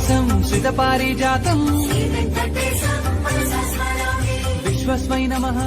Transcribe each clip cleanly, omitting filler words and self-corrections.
श्रितपारिजातं विश्वस्मै नमः।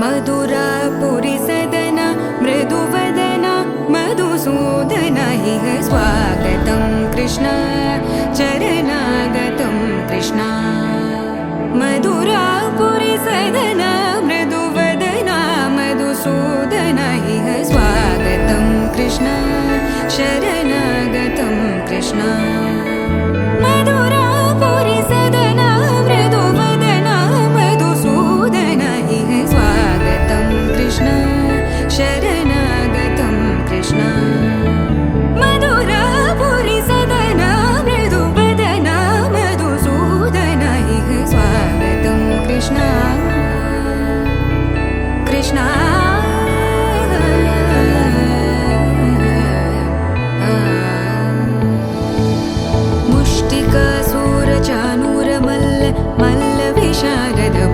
मधुरापुरी सदन मृदुवदन मधुसूदन इह स्वागतं कृष्ण चरणागतं कृष्ण। मधुरापुरी सदन मृदुवदन मधुसूदन इह स्वागतं कृष्ण शरणागतं कृष्ण। मधुरापुरी सदन मृदुवदन मधुसूदन इह स्वागतं कृष्ण शरणागतं कृष्ण। मधुरापुरी सदन मृदुवदन मधुसूदन इह स्वागतं कृष्ण कृष्ण।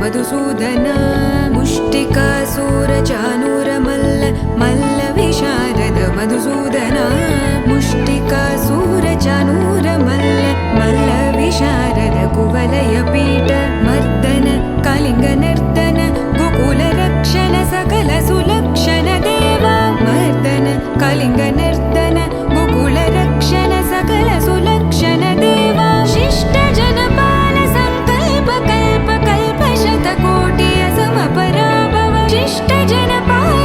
मधुसूदन मुष्टिकासुरचाणूरमल्ल मल्ल विशारद मधुसूदन मुष्टिकासुरचाणूरमल्ल मल्ल विशारद कुवलयपीठ मर्दन कलिङ्गनर्दन गोकुलरक्षण सकल सुलक्षण देवा मर्दन कलिङ्गनर्दन गोकुलरक्षण सकल सुलक्षण देवा शिष्ट जनपाल संकल्प कल्प कल्प शतकोटि असमपराभव शिष्ट जनपाल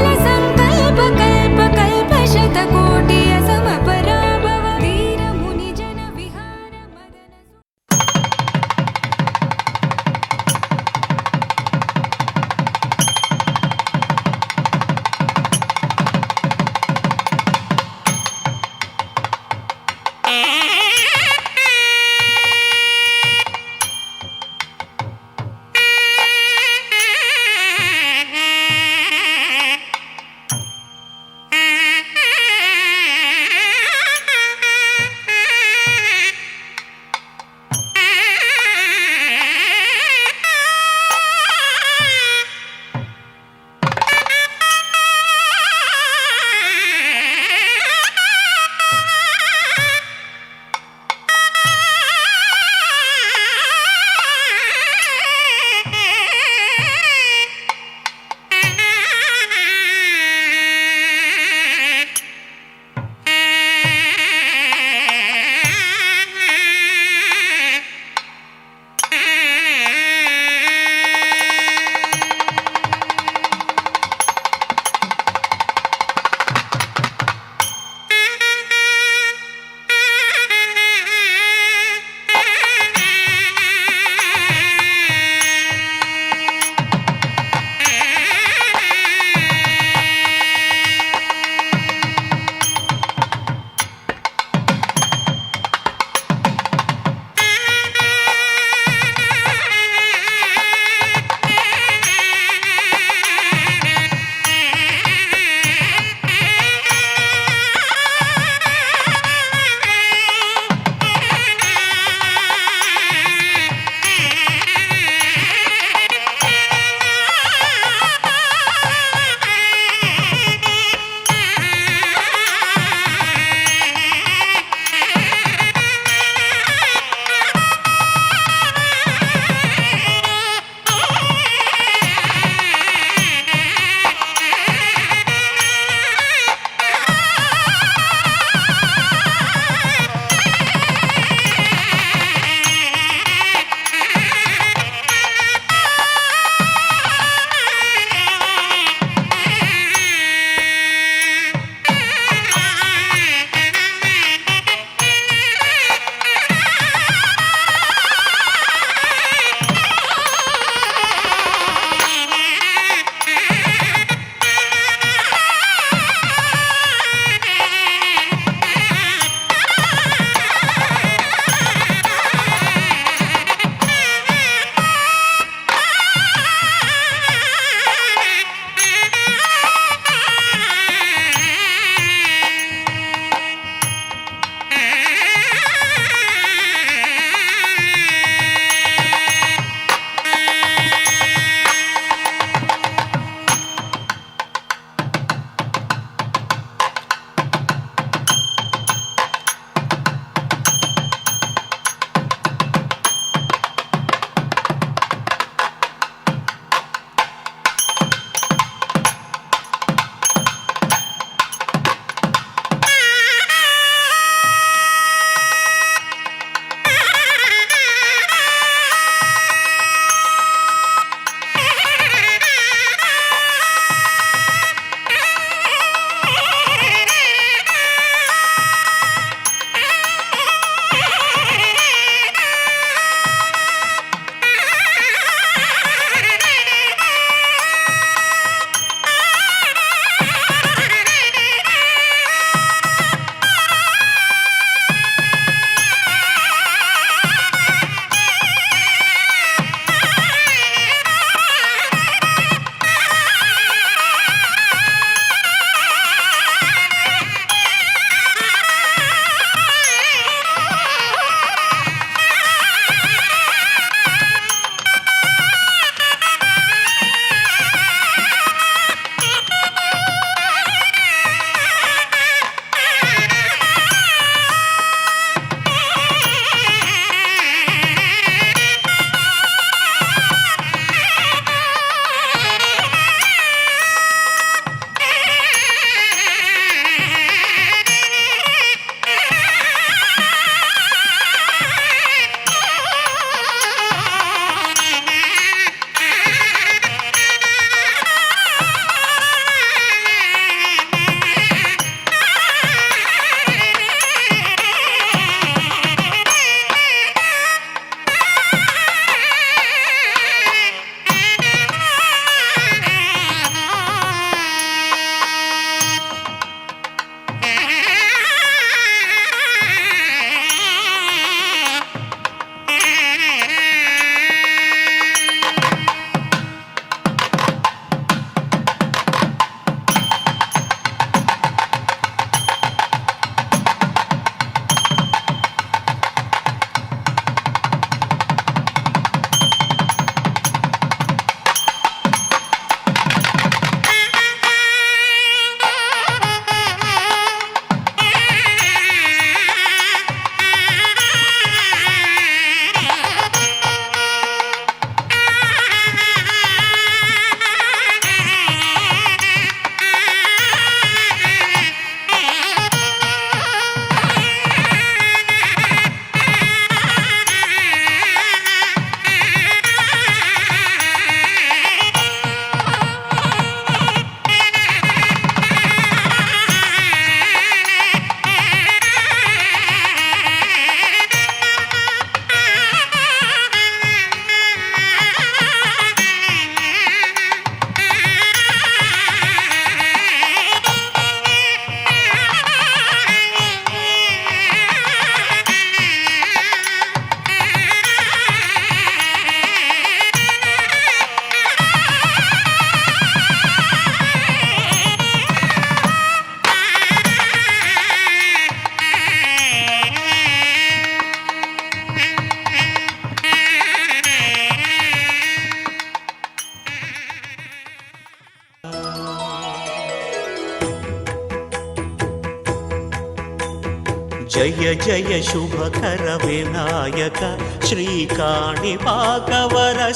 జయ జయ శుభకర వినాయక శ్రీకాణిపాకవర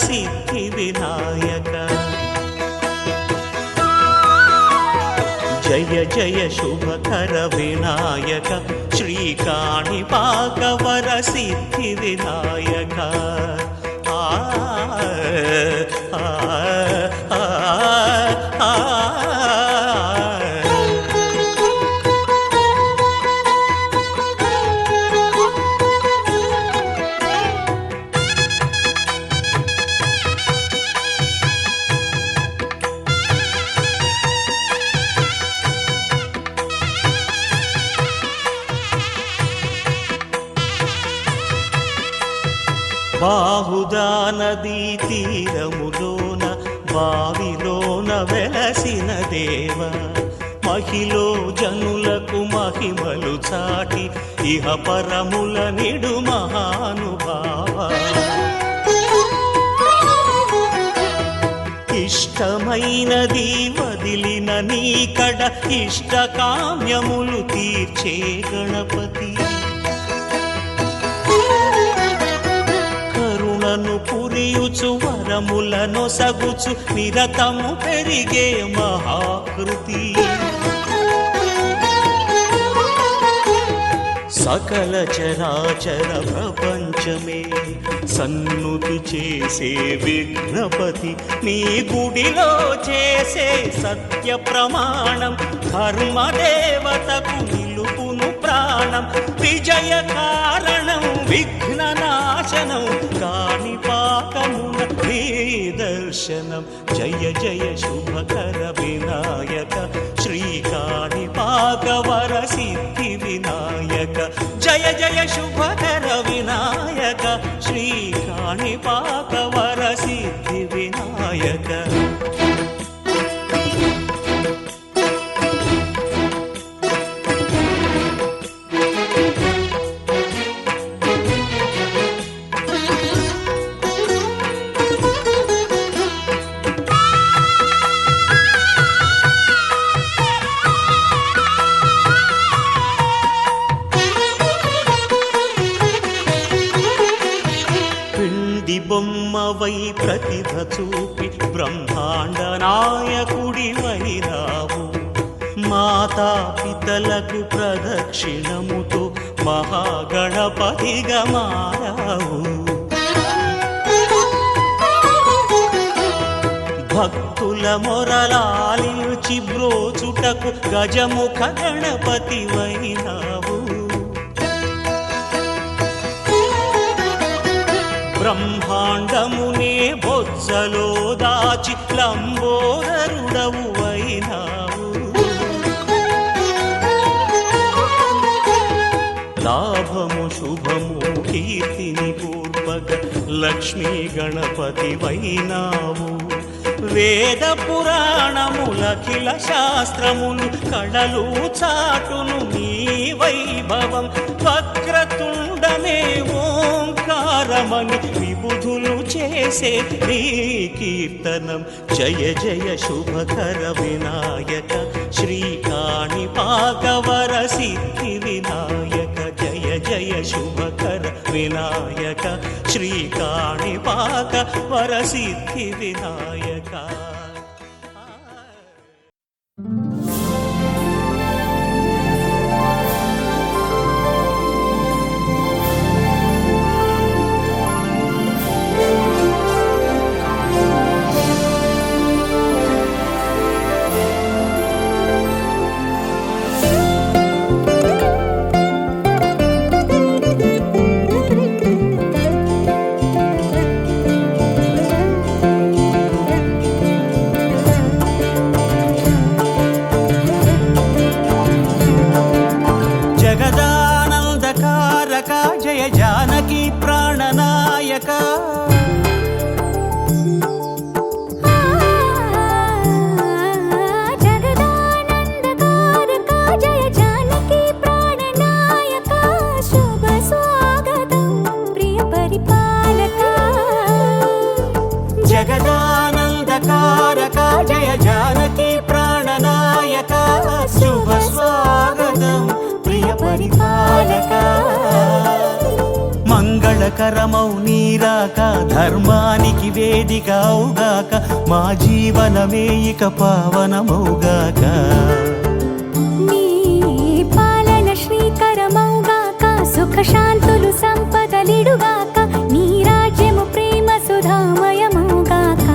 సిద్ధి వినాయక జయ జయ శుభకర వినాయక శ్రీకాణిపాకవర సిద్ధి వినాయక బాహుదా నదీ తీరములోన బావిలోన వెలసిన దేవ మహిలో జనులకు మహిమలు చాటి ఇహ పరముల నిడు మహానుభావ ఇష్టమైనది వదిలిన నీకడ ఇష్ట కామ్యములు తీర్చే గణపతి కరుణను పురియుచు వరములను సగుచు నిరతము పెరిగే మహాకృతి సకల చరాచర ప్రపంచమే సన్నుతి చేసే విఘ్నపతి నీ గుడిలో చేసే సత్య ప్రమాణం ధర్మదేవతకు నిలుపును ప్రాణం విజయ కారణం విఘ్న నాశనం కాణిపాకమున నీ దర్శనం జయ జయ శుభకర వినాయక శ్రీకాణిపాకవర సిద్ధి వినాయక జయ జయ శుభకర వినాయక శ్రీకాణిపాకవర సిద్ధి వినాయక బొమ్మవై ప్రతిభ చూపి బ్రహ్మాండ నాయకుడివైరావు మాతా పితలకు ప్రదక్షిణముతో మహాగణపతిగా మారావు భక్తుల మొరలాలించి బ్రోచుటకు గజముఖ గణపతివైనావు బ్రహ్మాండమునే బొజ్జలో దాచి లంబోదరుడవు అయినావు లాభము శుభము కీర్తిని పూర్వక లక్ష్మీ గణపతి వైనావు వేద పురాణములఖిల శాస్త్రములు కళలు చాటును నీ వైభవం వక్రతుండమే ఓంకారమని విబుధులు చేసే నీ కీర్తనం జయ జయ శుభకర వినాయక శ్రీకాణిపాకవర సిద్ధి వినాయక జయ జయ శుభకర వినాయక శ్రీకాణిపాకవర సిద్ధి వినాయక జయ జానకి ప్రాణనాయక జగదానందకారక జయ జానకి ప్రాణనాయక శుభ స్వాగతం ప్రియ పరిపాలక జగదానందకారక జయ జానకి ప్రాణనాయక శుభ స్వాగతం ప్రియ పరిపాలక మంగళకరమౌ నీరాక ధర్మానికి వేదిక అవుగాక మా జీవనమే ఇక పావనమౌగాక నీ పాలన శ్రీకరమౌగాక సుఖ శాంతులు సంపదలిడుగాక నీ రాజ్యము ప్రేమ సుధామయమౌగాక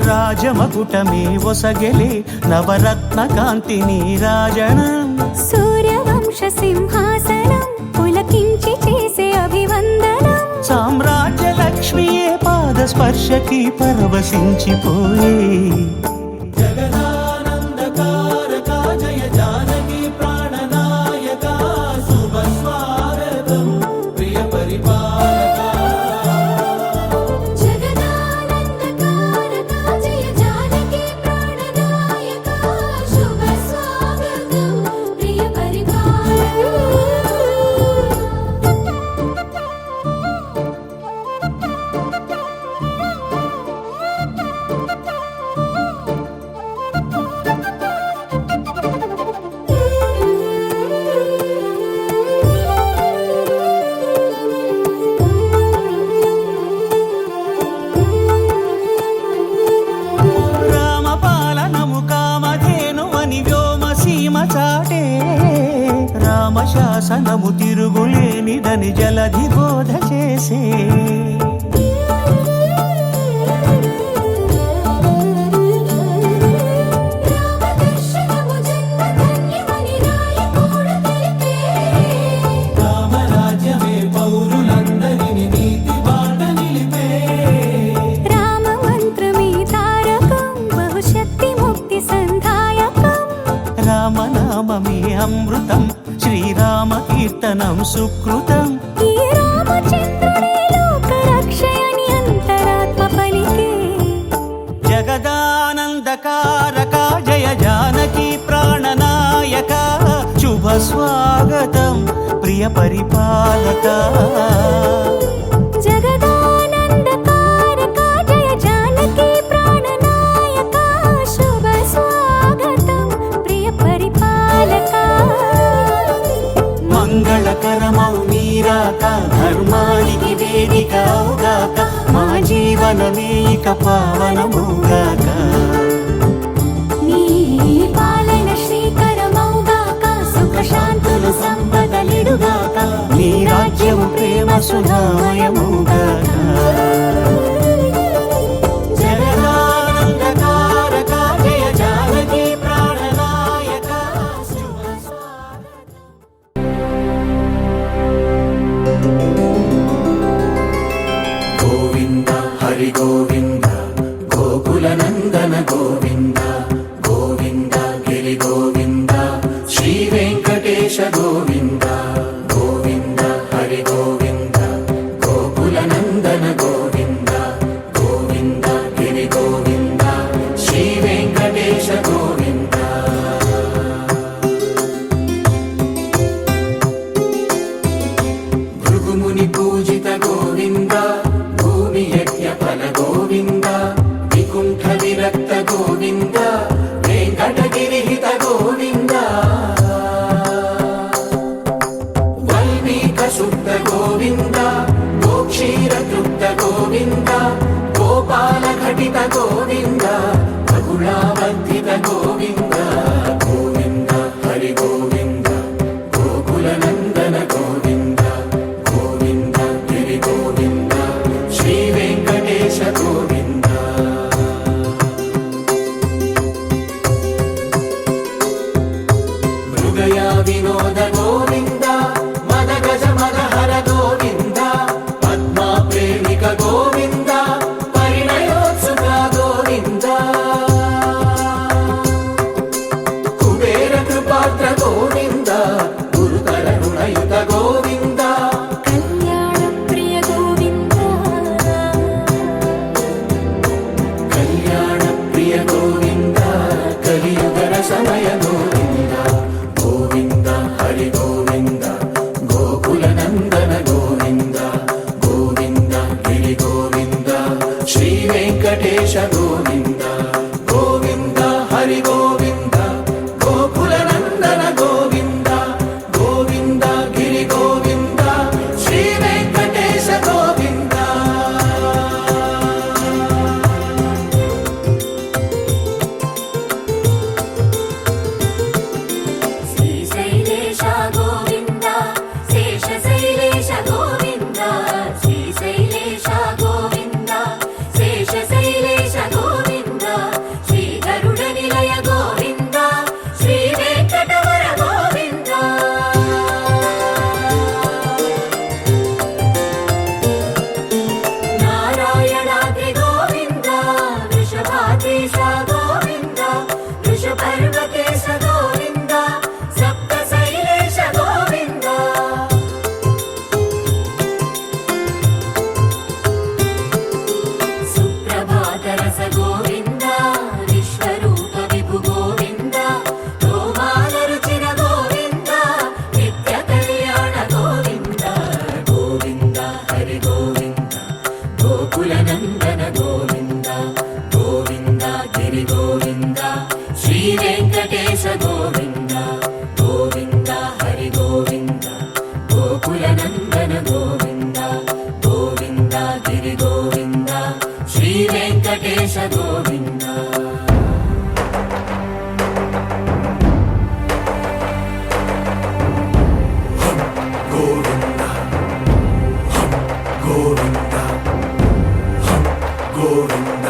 రాజమకుటమే ఒసగెలే నవరత్న కాంతి నీరాజనం సూర్యవంశ సింహాసనం పులకించి చేసే అభివందనం సామ్రాజ్య లక్ష్మియే పాద స్పర్శకి పరవశించిపోయే జగదానందకారక జయ జానకి ప్రాణనాయక శుభ స్వాగతం ప్రియ పరిపాలక రామశాసనము తిరుగులేనిదని జలధి బోధ చేసే రామరాజ్యమే పౌరులందరిని నీతి బాట నిలిపే రామ మంత్రమే తారకం బహుశక్తి ముక్తి సంధాయకం రామనామమే అమృతం శ్రీరామ కీర్తనం సుకృతం ఈ రామచంద్రుడే లోక రక్షయని అంతరాత్మ పలికే జగదానందకారక జయ జానకి ప్రాణనాయక శుభ స్వాగతం ప్రియ పరిపాలక జగదానందకారక జయ జానకి ప్రాణనాయక శుభ స్వాగతం ప్రియ పరిపాలక మంగళకరమౌ నీరాక ధర్మానికి వేదిక అవుగాక మా జీవనమే ఇక పావనమౌగాక నీ పాలన శ్రీకరమౌగాక సుఖ శాంతులు సంపదలిడుగాక నీ రాజ్యము ప్రేమ సుధామయమౌగాక జగదానందకారక జయ జానకి ప్రాణనాయక శుభ గోవింద హరి గోవింద గోకుల నందన గోవింద గోవింద గిరి గోవింద శ్రీ వెంకటేశ గోవింద గోవింద హరి గోవింద గోకుల నందన గోవింద గోవింద గిరి గోవింద శ్రీ వెంకటేశ గోవింద భృగుముని పూజిత గోవింద భూమి యజ్ఞ ఫల గోవింద వికుంఠ విరక్త గోవింద వెంకటగిరిహిత గోవింద వల్మీక శుద్ధ గోవింద గోక్షీర తృప్త గోవింద గోపాల ఘటిత గోవింద బహుళావర్ధిత గోవింద గోవింద గోకులనందన గోవింద గోవింద గిరి గోవింద శ్రీ వెంకటేశ గోవింద గోవింద హరి గోవింద గోకులనందన గోవింద గోవింద గిరి గోవింద శ్రీ వెంకటేశ గోవింద శ్రీశైలేశ గోవింద శేషశైలేశ గోవింద శ్రీశైలేశ గోవింద శేషశైలేశ గోవింద శ్రీ గరుడ నిలయ గోవింద శ్రీ వెంకటవర గోవింద నారాయణాద్రి గోవింద వృషభాద్రీశ గోవింద వృషపర్వతేశ గోవింద సప్తశైలేశ గోవింద సుప్రభాతరస గోవింద విశ్వరూప విభు గోవింద గోమాల రుచిన గోవింద నిత్య కళ్యాణ గోవింద గోవింద హరి గోవింద గోకులనందన గోవింద గోవింద గిరి గోవింద శ్రీ వెంకటేశ గోవింద గోవింద హరి గోవింద గోకులనందన గోవింద గోవింద గిరి గోవింద శ్రీ వెంకటేశ గోవింద గోవింద గోవింద గోవింద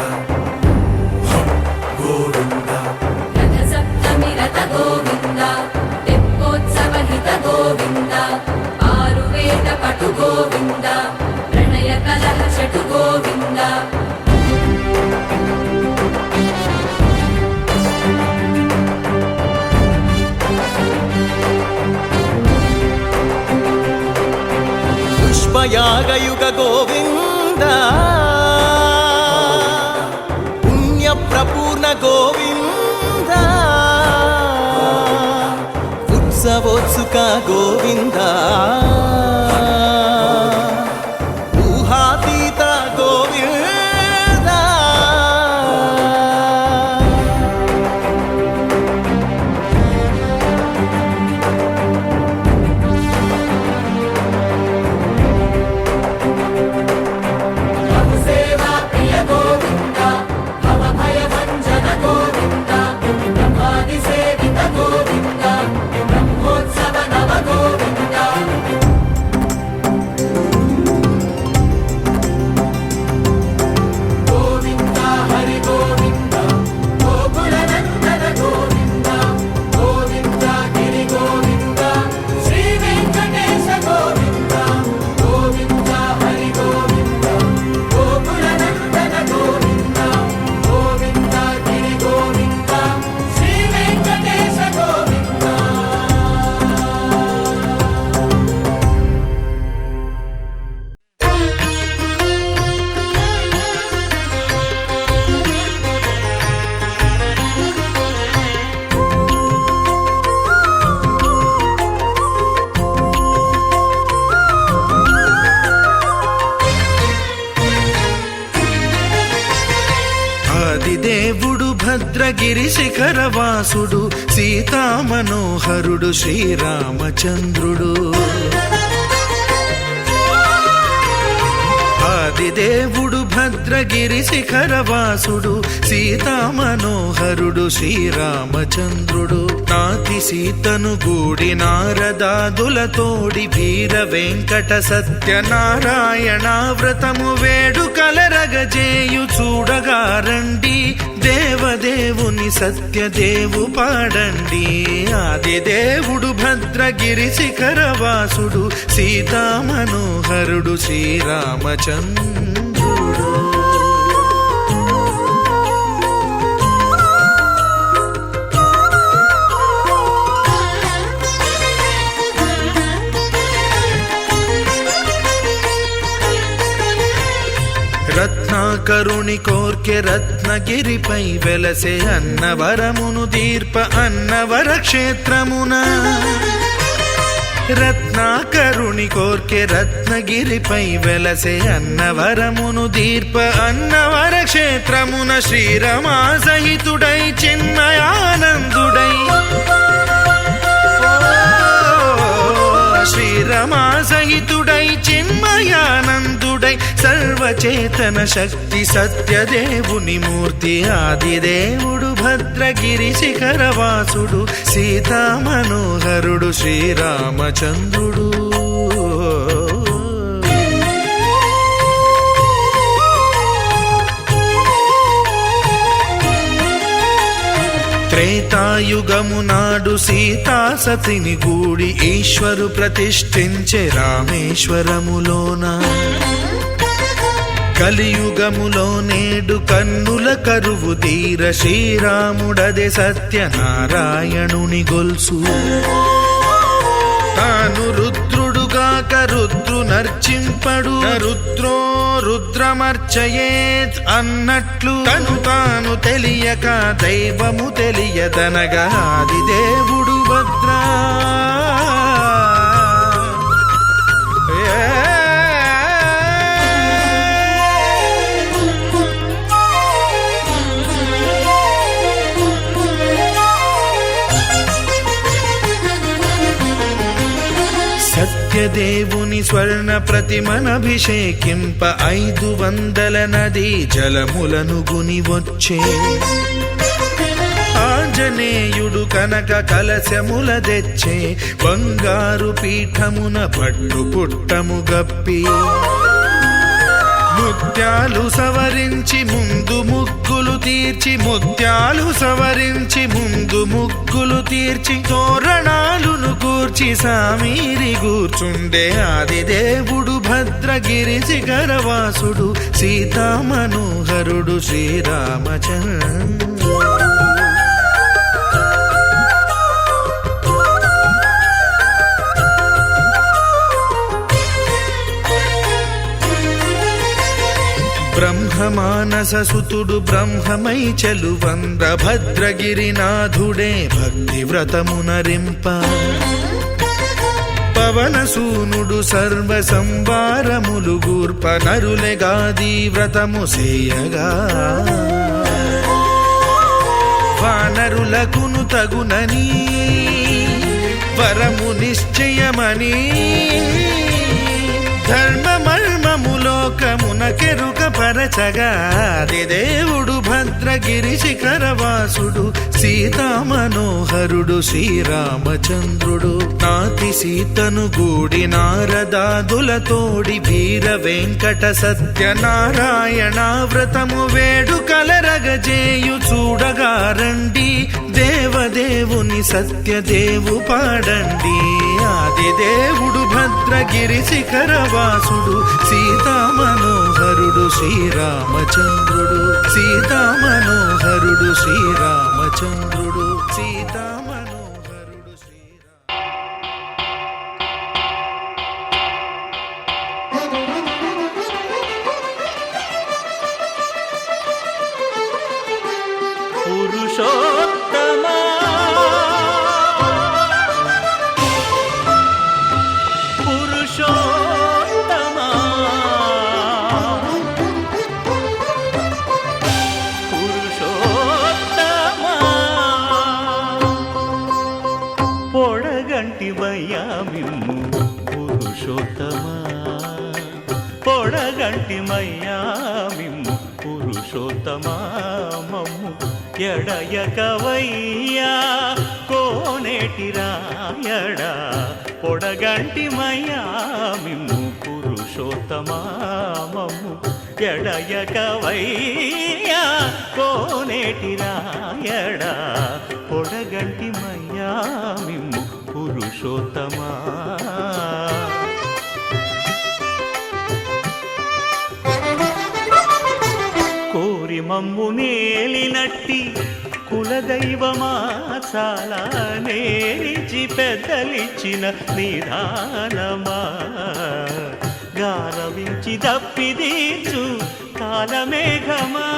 గోవింద రథ సప్తమి రథ గోవింద తెప్పోత్సవ హిత గోవింద ఆరువేద పటు గోవింద ప్రణయ కలహ షటు గోవింద పుష్పయాగయుగ గోవింద పుణ్యప్రపూర్ణ గోవింద ఉత్సవోత్సుక గోవింద ఊహాతీత గోవింద సేవా ప్రియ గోవింద భవ భయ భంజన గోవింద బ్రహ్మాది సేవిత గోవింద బ్రహ్మోత్సవ నవ గోవింద గోవింద హరి గోవింద గోకులనందన గోవింద గోవింద గిరి గోవింద శ్రీ వెంకటేశ గోవింద గోవింద హరి గోవింద గోకులనందన గోవింద గోవింద గిరి గోవింద శ్రీ వెంకటేశ గోవింద ఆదిదేవుడు భద్రగిరి శిఖరవాసుడు సీతామనోహరుడు శ్రీరామచంద్రుడు ఆదిదేవుడు భద్రగిరి శిఖరవాసుడు సీతామనోహరుడు శ్రీరామచంద్రుడు నాతి సీతను గూడి నారదాదులతోడి వీర వెంకట సత్యనారాయణ వ్రతము వేడుకలరగజేయు చూడగా రండి దేవదేవుని సత్యదేవు పాడండి ఆదిదేవుడు భద్రగిరి శిఖరవాసుడు సీతామనోహరుడు శ్రీరామచంద్రుడు రత్నాకరుని కోర్కె రత్నగిరిపై వెలసే అన్నవరమును దీర్ప అన్నవర క్షేత్రమున రత్నాకరుని కోర్కె రత్నగిరిపై వెలసే అన్నవరమును దీర్ప అన్నవర క్షేత్రమున శ్రీరమా సహితుడై చిన్మయానందుడై శ్రీరమా సహితుడై చిన్మయానందుడై సర్వచేతన శక్తి సత్యదేవుని మూర్తి ఆదిదేవుడు భద్రగిరి శిఖరవాసుడు సీతామనోహరుడు శ్రీరామచంద్రుడు. త్రేతాయుగము నాడు సీతా సతిని గూడి ఈశ్వరు ప్రతిష్ఠించే రామేశ్వరములోన కలియుగములో నేడు కన్నుల కరువు తీర శ్రీరాముడదే సత్యనారాయణుని గొల్సు తాను రుద్రుడుగాక రుద్రు నర్చింపడు రుద్రో రుద్రమర్చయేత్ అన్నట్లు తను తాను తెలియక దైవము తెలియదనగా ఆదిదేవుడు భద్రా సత్యదేవుని స్వర్ణ ప్రతిమనభిషేకింప 500 నదీ జలములను గుని వచ్చే ఆంజనేయుడు కనక కలశముల తెచ్చే బంగారు పీఠమున పట్టు పుట్టము గప్పి ముత్యాలు సవరించి ముందు ముగ్గులు తీర్చి ముత్యాలు సవరించి ముందు ముగ్గులు తీర్చి తోరణాలును కూర్చి సామీరి కూర్చుండే ఆదిదేవుడు భద్రగిరి శిఖరవాసుడు సీతామనోహరుడు శ్రీరామచంద్రుడు. బ్రహ్మమానస సుతుడు బ్రహ్మమై చెలువంద్ర భద్రగిరినాథుడే భక్తి వ్రతమునరింప పవనసూనుడు సర్వ సంవారములు గూర్ప నరులెగాది వ్రతము సేయగా వానరులకును తగునని వరము నిశ్చయమని ధర్మమర్మములోకమునకెరుక పరచగా ఆదిదేవుడు భద్రగిరి శిఖరవాసుడు సీతామనోహరుడు శ్రీరామచంద్రుడు. నాతి సీతను గూడి నారదాదులతోడి వీర వెంకట సత్యనారాయణ వ్రతము వేడుకలరగజేయు చూడగా రండి దేవదేవుని సత్యదేవు పాడండి. ఆదిదేవుడు భద్రగిరి శిఖరవాసుడు సీతామనోహరుడు శ్రీరామచంద్రుడు సీతామనోహరుడు శ్రీరామచంద్రుడు సీతామనోహరుడు పురుషోత్తమా పురుషోత్తమా పురుషోత్తమా పొడగంటివయ్యా మిమ్ము పురుషోత్తమా పొడగంటిమయ్యా మిమ్ము పురుషోత్తమా మమ్ము ఎడయకవయ్యా కోనేటి రాయడా పొడగంటిమయ్యా మిమ్ము పురుషోత్తమా మమ్ము ఎడయకవయ్యా కోనేటి రాయడా పొడగంటిమయ్యా మిమ్ము పురుషోత్తమా. కోరి మమ్ము నేలినట్టి కులదైవమా చాలా నేరిచి పెద్దలిచ్చిన నిదానమా గారవించి దప్పిదీర్చు కాలమేఘమా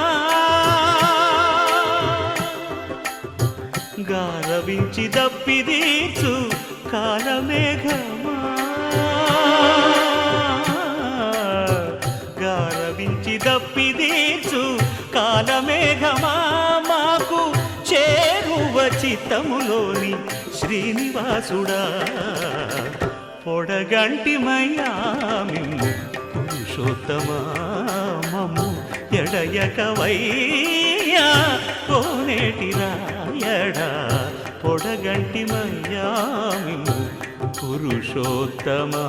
గారవించి దప్పిదీర్చు కాలమేఘమా గారవించి దప్పిదీర్చు కాలమేఘమా మాకు చేరువ చిత్తములోని శ్రీనివాసుడా పొడగంటిమయ్యా మిమ్ము పురుషోత్తమా మమ్ము ఎడయకవయ్యా కోనేటి రాయడా పొడగంటిమయ్యా మిమ్ము పురుషోత్తమా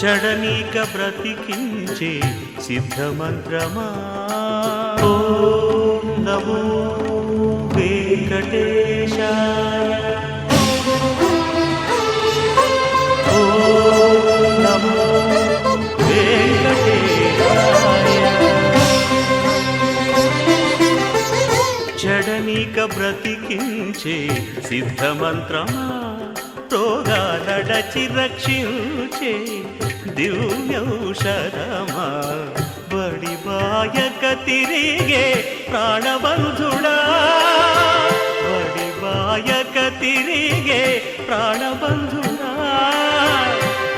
చడనీక బ్రతికించే సిద్ధమంత్రమా ఓం నమో వెంకటేశాయ ఓం నమో వెంకటేశాయ చడనీక బ్రతికించే సిద్ధమంత్రమా రోగాలడచి రక్షించే దివ్యౌషధమా బడి బాయక తిరిగే ప్రాణబంధుడా బడి బాయక తిరిగే ప్రాణబంధుడా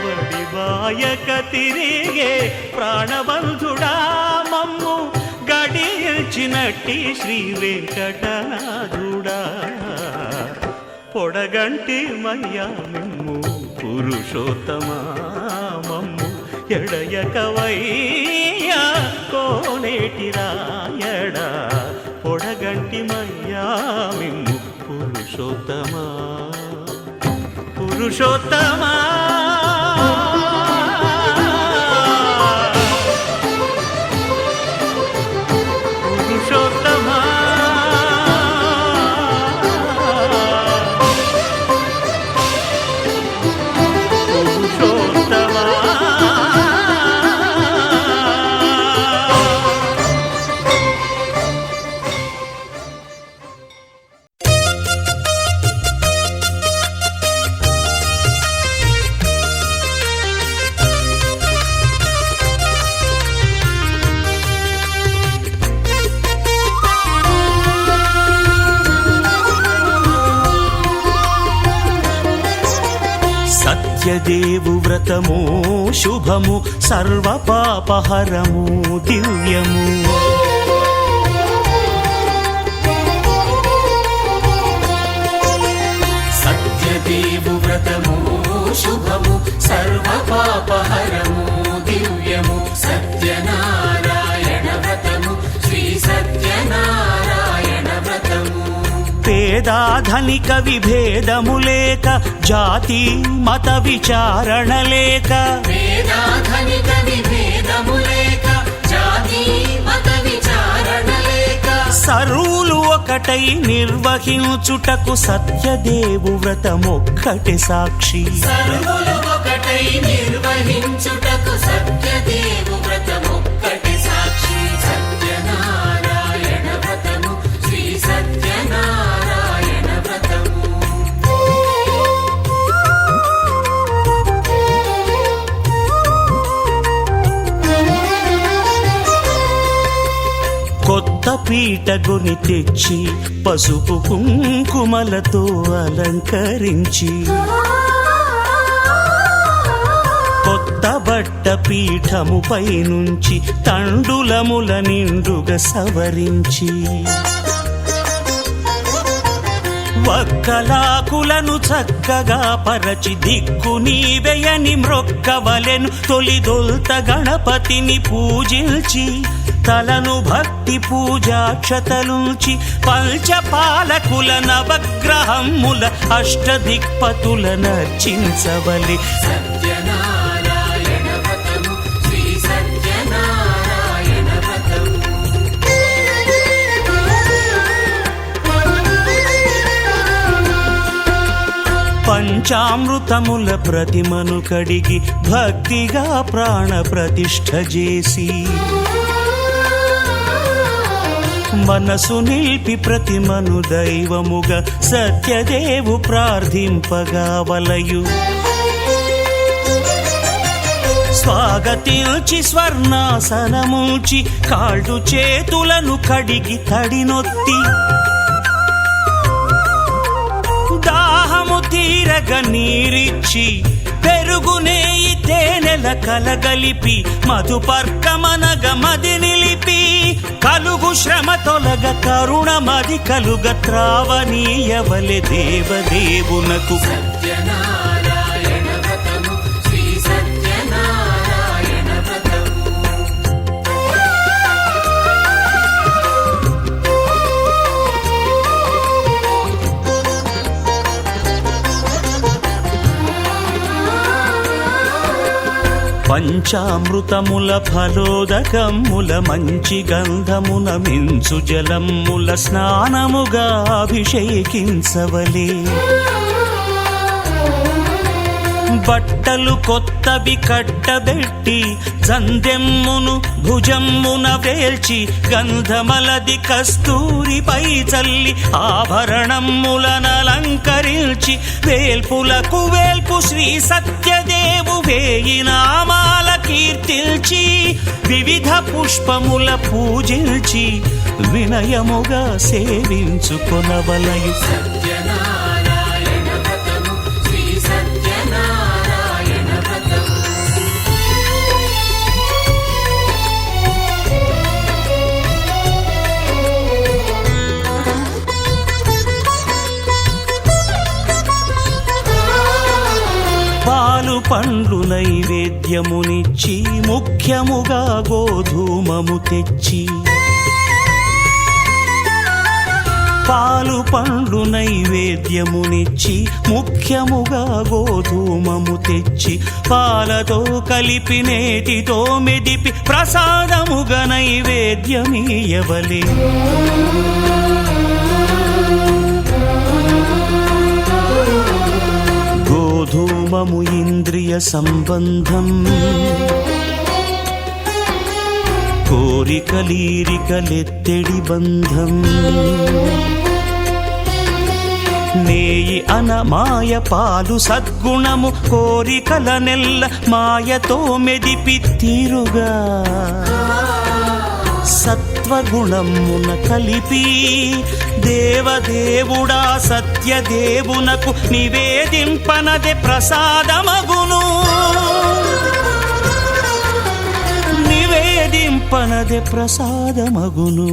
బడి బాయక తిరిగే ప్రాణబంధుడా మమ్ము గడిచినట్టి శ్రీ వెంకటనాథుడా పొడగంటి మయ్యా మిమ్ము పురుషోత్తమా మమ్ము ఎడయకవయ్యా కోనేటి రాయడా పొడగంటి మయ్యా మిమ్ము పురుషోత్తమా పురుషోత్తమా పురుషోత్తమా సత్యదేవు వ్రతము శుభము సర్వ పాపహరము దివ్యము సత్యదేవు వ్రతము శుభము సర్వ పాపహరము దివ్యము సత్యనారాయణ వ్రతము శ్రీ సత్యనారాయణ వ్రతము పేదాధనిక విభేదము లేక జాతి మత విచారణ లేక వేదాధనిక విభేదము లేక జాతి మత విచారణ లేక సర్వులు ఒకటై నిర్వహించుటకు సత్యదేవు వ్రతమొక్కటి సాక్షి సర్వులు ఒకటై నిర్వహించుటకు సత్యదేవు వ్రతమొక్కటి సాక్షి సత్యనారాయణ వ్రతము శ్రీ సత్యనారాయణ వ్రతము కొత్త పీటగుని తెచ్చి పసుపు కుంకుమలతో అలంకరించి కొత్త బట్ట పీఠముపై నుంచి తండులముల నిండుగా సవరించి వక్కలాకులను చక్కగా పరచి దిక్కు నీవెయని మ్రొక్కవలెను తొలిదొల్త గణపతిని పూజించి తలను భక్తి పూజాక్షతలుంచి పంచపాలకుల నవగ్రహముల అష్టదిక్పతుల నర్చించవలె సత్యనారాయణ వ్రతము శ్రీ సత్యనారాయణ వ్రతము పంచామృతముల ప్రతిమను కడిగి భక్తిగా ప్రాణ ప్రతిష్ఠ చేసి మనసు నిలిపి ప్రతిమను దైవముగా సత్యదేవు ప్రార్థింపగా వలయు. స్వాగతించి స్వర్ణాసనముంచి కాళ్ళు చేతులను కడిగి తడినొత్తి దాహము తీరగ నీరిచ్చి పెరుగు నేయి తేనెల కలగలిపి మధుపర్కమనగ మది నిలిపి కలుగు శ్రమ తొలగ కరుణ మది కలుగ త్రావనీయవలె దేవదేవునకు. సత్యనారాయణ వ్రతము శ్రీ సత్యనారాయణ వ్రతము. పంచామృతముల ఫలోదకముల మంచి గంధమున మించు జలముల స్నానముగా అభిషేకించవలే. బట్టలు కొత్తవి కట్టబెట్టి జందెమ్మును భుజమ్మున వేల్చి గంధమలది కస్తూరిపై చల్లి ఆభరణములనలంకరించి వేల్పులకు వేల్పు శ్రీ సత్యదేవు వేయి నామాల కీర్తిల్చి వివిధ పుష్పముల పూజించి వినయముగా సేవించుకొనవలయు. సత్యనారాయణ వ్రతము శ్రీ సత్యనారాయణ వ్రతము. పాలు పండ్లు నైవేద్యమునిచ్చి ముఖ్యముగా గోధూమము తెచ్చి పాలు పండ్లు నైవేద్యమునిచ్చి ముఖ్యముగా గోధూమము తెచ్చి పాలతో కలిపి నేతితో మెదిపి ప్రసాదముగా నైవేద్యమీయవలే. గోధూమము ఇంద్రియ సంబంధం కోరికలీరికలెత్తెడి బంధం. నేయి అన మాయ పాలు సద్గుణము కోరికల నెల్ల మాయతో మెదిపి తీరుగా సత్వగుణమున కలిపి దేవదేవుడా సత్యదేవునకు నివేదింపనదే ప్రసాదమగును. నివేదింపనదే ప్రసాదమగును.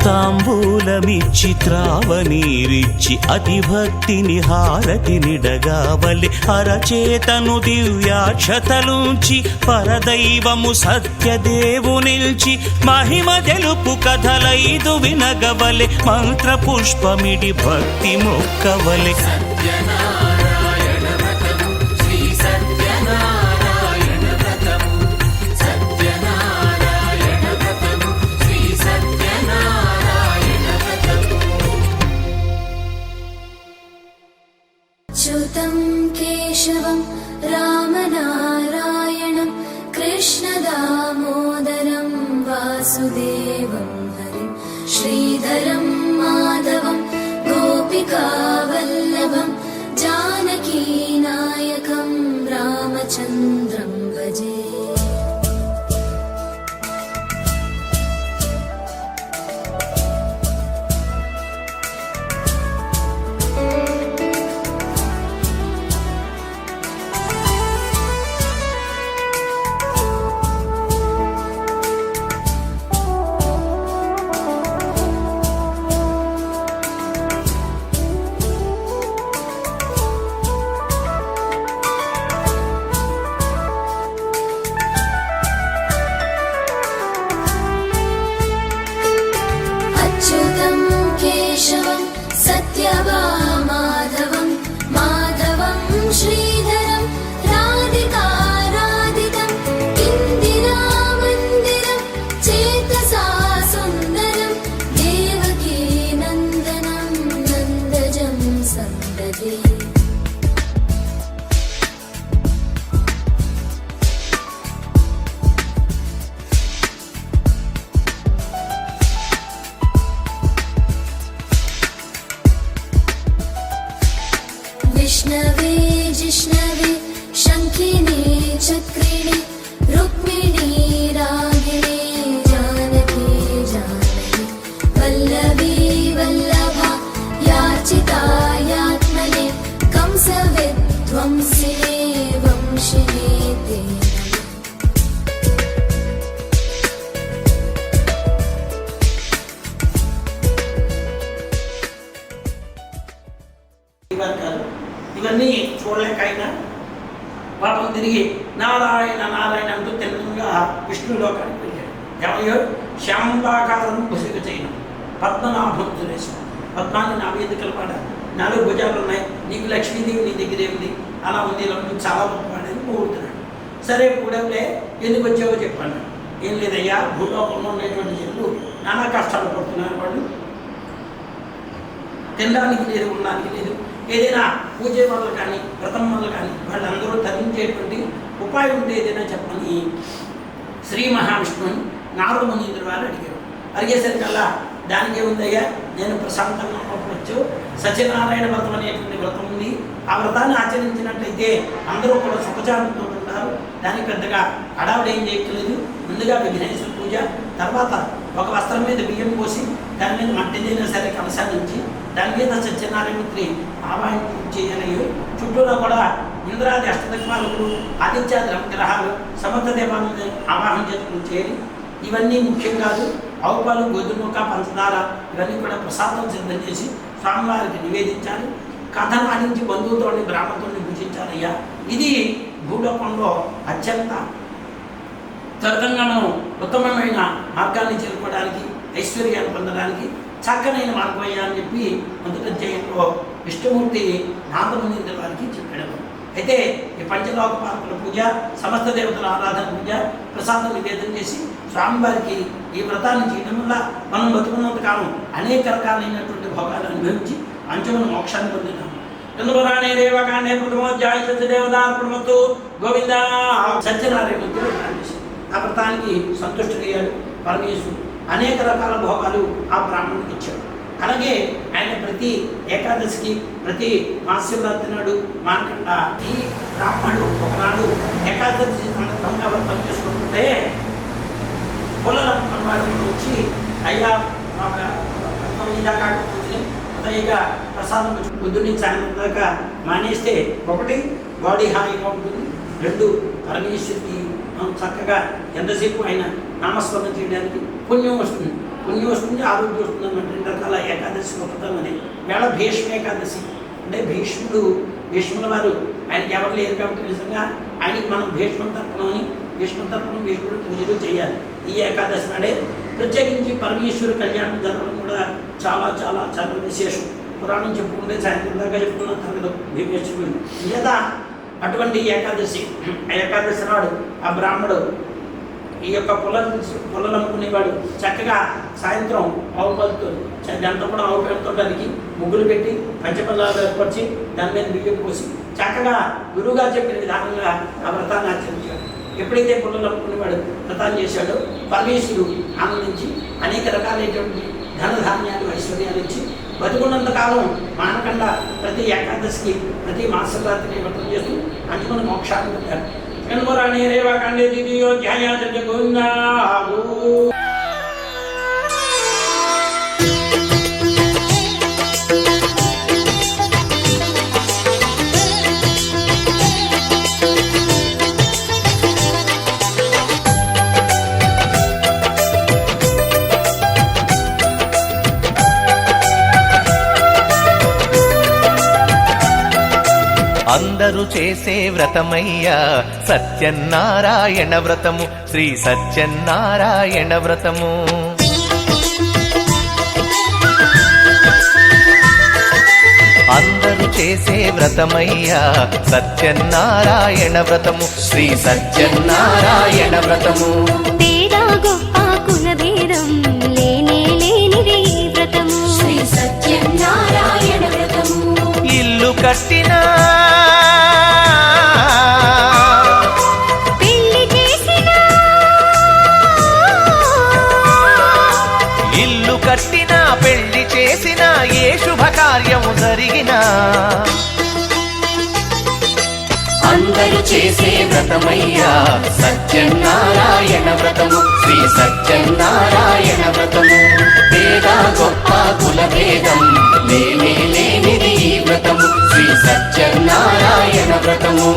తాంబూలమిచ్చి త్రావనీరిచ్చి అతిభక్తిని హారతినిడగావలె. అరచేతను దివ్యాక్షతలుంచి పరదైవము సత్యదేవు నిల్చి మహిమ తెలుపు కథలైదు వినగవలె. మంత్ర పుష్పమిడి భక్తి మొక్కవలె. సత్యనారాయణ వ్రతము శ్రీ సత్యనారాయణ వ్రతము. సత్యనారాయణ వ్రతము శ్రీ సత్యనారాయణ వ్రతము. च्युतं केशवं रामनारायणं कृष्णदामोदरं वासुदेवं हरिं श्रीधरं माधवं गोपिकावल्लभं जानकीनायकं रामचन्द्रं भजे. विष्णवे जिष्णवे शङ्खिने चक्रिणे रुक्मिणी रागिणे जानकी जानकी वल्लभी वल्लभा याचितायात्मने कंसविध्वंसिने वंशिने ते ఇవన్నీ చూడలేక ఆయన పాపం తిరిగి నారాయణ నారాయణ అంటూ తెలంగా విష్ణులోకానికి వెళ్ళాడు. ఏమయ్యో శ్యామలాకారం భుసిక చేయడం పద్మనాభం సురేశం పద్మాన్ని నా మీద కలపాడ 4 భుజాలు ఉన్నాయి, నీకు లక్ష్మీదేవి నీ దగ్గరే ఉంది, అలా ఉంది ఇలా ఉంది, చాలా గొప్పవాడని పొగుడుతున్నాడు. సరే పూడవులే ఎందుకు వచ్చావో చెప్పాను. ఏం లేదయ్యా, భూలోకంలో ఉన్నటువంటి జనులు నానా కష్టాలు పడుతున్నారు, వాళ్ళు తినడానికి లేదు, ఉండడానికి లేదు, ఏదైనా పూజ వల్ల కానీ వ్రతం వల్ల కానీ వాళ్ళందరూ తరించేటువంటి ఉపాయం ఉంటే ఏదైనా చెప్పని శ్రీ మహావిష్ణువుని నారద మునీంద్రుడు వారు అడిగారు. అడిగేసరికల్లా దానికి ఏముందయ్యా, నేను ప్రశాంతంగా ఉన్నప్పుడు సత్యనారాయణ వ్రతం అనేటువంటి వ్రతం ఉంది, ఆ వ్రతాన్ని ఆచరించినట్లయితే అందరూ కూడా సుఖశాంతితో ఉంటారు, దానికి పెద్దగా హడావుడు ఏం చేయట్లేదు. ముందుగా విఘ్నేశ్వర పూజ, తర్వాత ఒక వస్త్రం మీద బియ్యం పోసి దాని మీద మట్టిదైనా సరే కలశానించి దాని మీద సత్యనారాయణమూర్తి ఆవాహన చేయాలయ్యో. చుట్టూలో కూడా ఇంద్రాది అష్టదిక్పాలకులు ఆదిత్యాది గ్రహాలు సమర్థ దేవాలను ఆవాహన చేసుకుని చేయాలి. ఇవన్నీ ముఖ్యం కాదు. ఆవుపాలు, గోధుమక, పంచదార ఇవన్నీ కూడా ప్రసాదం సిద్ధం చేసి స్వామివారికి నివేదించాలి. కథ నాటించి బంధువుతో బ్రాహ్మణుతో పూజించాలయ్యా. ఇది భూలోకంలో అత్యంత త్వరితంగా మనం ఉత్తమమైన మార్గాన్ని చేరుకోవడానికి, ఐశ్వర్యాన్ని పొందడానికి చక్కనైన మార్గమయ్యా అని చెప్పి మొదటి అధ్యాయంలో విష్ణుమూర్తి నారదమునీంద్రుల వారికి చెప్పాడు. అయితే ఈ పంచలోక పాలకుల పూజ, సమస్త దేవతల ఆరాధన పూజ, ప్రసాదం నివేదన చేసి స్వామివారికి ఈ వ్రతాన్ని చేయడం వల్ల మనం బతుకున్నంత కాలం అనేక రకాలైనటువంటి భోగాలు అనుభవించి అంచమున మోక్షాన్ని పొందినాము. చంద్రపురాణే దేవకాండే ప్రథమోధ్యాయ సత్యదేవతార్పణమస్తు గోవింద. సత్యనారాయణమూర్తి ఆ వ్రతానికి సంతుష్టుడయ్యాడు పరమేశ్వరుడు. అనేక రకాల భోగాలు ఆ బ్రాహ్మణుడికి ఇచ్చాడు. అలాగే ఆయన ప్రతి ఏకాదశికి, ప్రతి మహాశివరాత్రి నాడు మార్కండ ఈ బ్రాహ్మణుడు ఒకనాడు ఏకాదశి సందర్భంగా వ్రతం చేసుకుంటుంటే పొలాల వాడు వచ్చి అయ్యా ఇదా కాకపోతే ఉదయగా ప్రసాదం పొద్దున్నీ సాయంత్రం దాకా మానేస్తే ఒకటి బాడీ హాయిగా ఉంటుంది, 2 పరమేశ్వరికి చక్కగా ఎంతసేపు ఆయన నామస్మరణ చేయడానికి పుణ్యం వస్తుంది, ఆరోగ్యం వస్తుంది అన్నమాట. 2 రకాల ఏకాదశి గొప్పతనం అని. వేళ భీష్మ ఏకాదశి అంటే భీష్ముల వారు ఆయనకి ఎవరు లేరు కాబట్టి నిజంగా ఆయనకి మనం భీష్మ తర్పణం భీష్ముడు పూజలు చేయాలి. ఈ ఏకాదశి నాడే ప్రత్యేకించి పరమేశ్వరు కళ్యాణం జరగడం కూడా చాలా చాలా చాలా విశేషం. పురాణం చెప్పుకుంటే సాయంత్రం దాకా చెప్పుకున్న తరగతి భీమేశ్వరుడు లేదా అటువంటి ఏకాదశి నాడు ఆ బ్రాహ్మడు ఈ యొక్క పొలలు అమ్ముకునేవాడు చక్కగా సాయంత్రం ఆవు పాలతో దాంతో కూడా ఆవు పేరుతో దానికి ముగ్గులు పెట్టి పంచపల్లాలు ఏర్పరిచి దాని మీద బియ్యం పోసి చక్కగా గురువుగారు చెప్పిన విధానంగా ఆ వ్రతాన్ని ఆచరించాడు. ఎప్పుడైతే పొలలు అమ్ముకునేవాడు వ్రతాన్ని చేశాడో పరమేశ్వరుడు ఆనందించి అనేక రకాలైనటువంటి ధనధాన్యాలు, ఐశ్వర్యాలు ఇచ్చి బతుకున్నంత కాలం మానకుండా ప్రతి ఏకాదశికి, ప్రతి మాసరాత్రిని వ్రతం చేస్తూ అంచుకుని మోక్షాన్ని పొందాడు. చంద్రపురాణే దేవకాండే ద్వితీయోధ్యాయ గోవింద. అందరూ చేసే వ్రతమయ్యా సత్యనారాయణ వ్రతము, శ్రీ సత్యనారాయణ వ్రతము. అందరూ చేసే వ్రతమయ్యా సత్యనారాయణ వ్రతము, శ్రీ సత్యనారాయణ వ్రతము. తేడా గొప్ప కుల భేదం లేనే లేనిది ఈ వ్రతము, శ్రీ సత్యనారాయణ వ్రతము. ఇల్లు కట్టినా పెళ్లి చేసిన ఏ శుభకార్యము జరిగినా అందరూ చేసే వ్రతమయ్యా సత్యనారాయణ వ్రతము శ్రీ సత్యనారాయణ వ్రతము పేద గొప్ప కుల భేదం లేనిది ఈ వ్రతము శ్రీ సత్యనారాయణ వ్రతము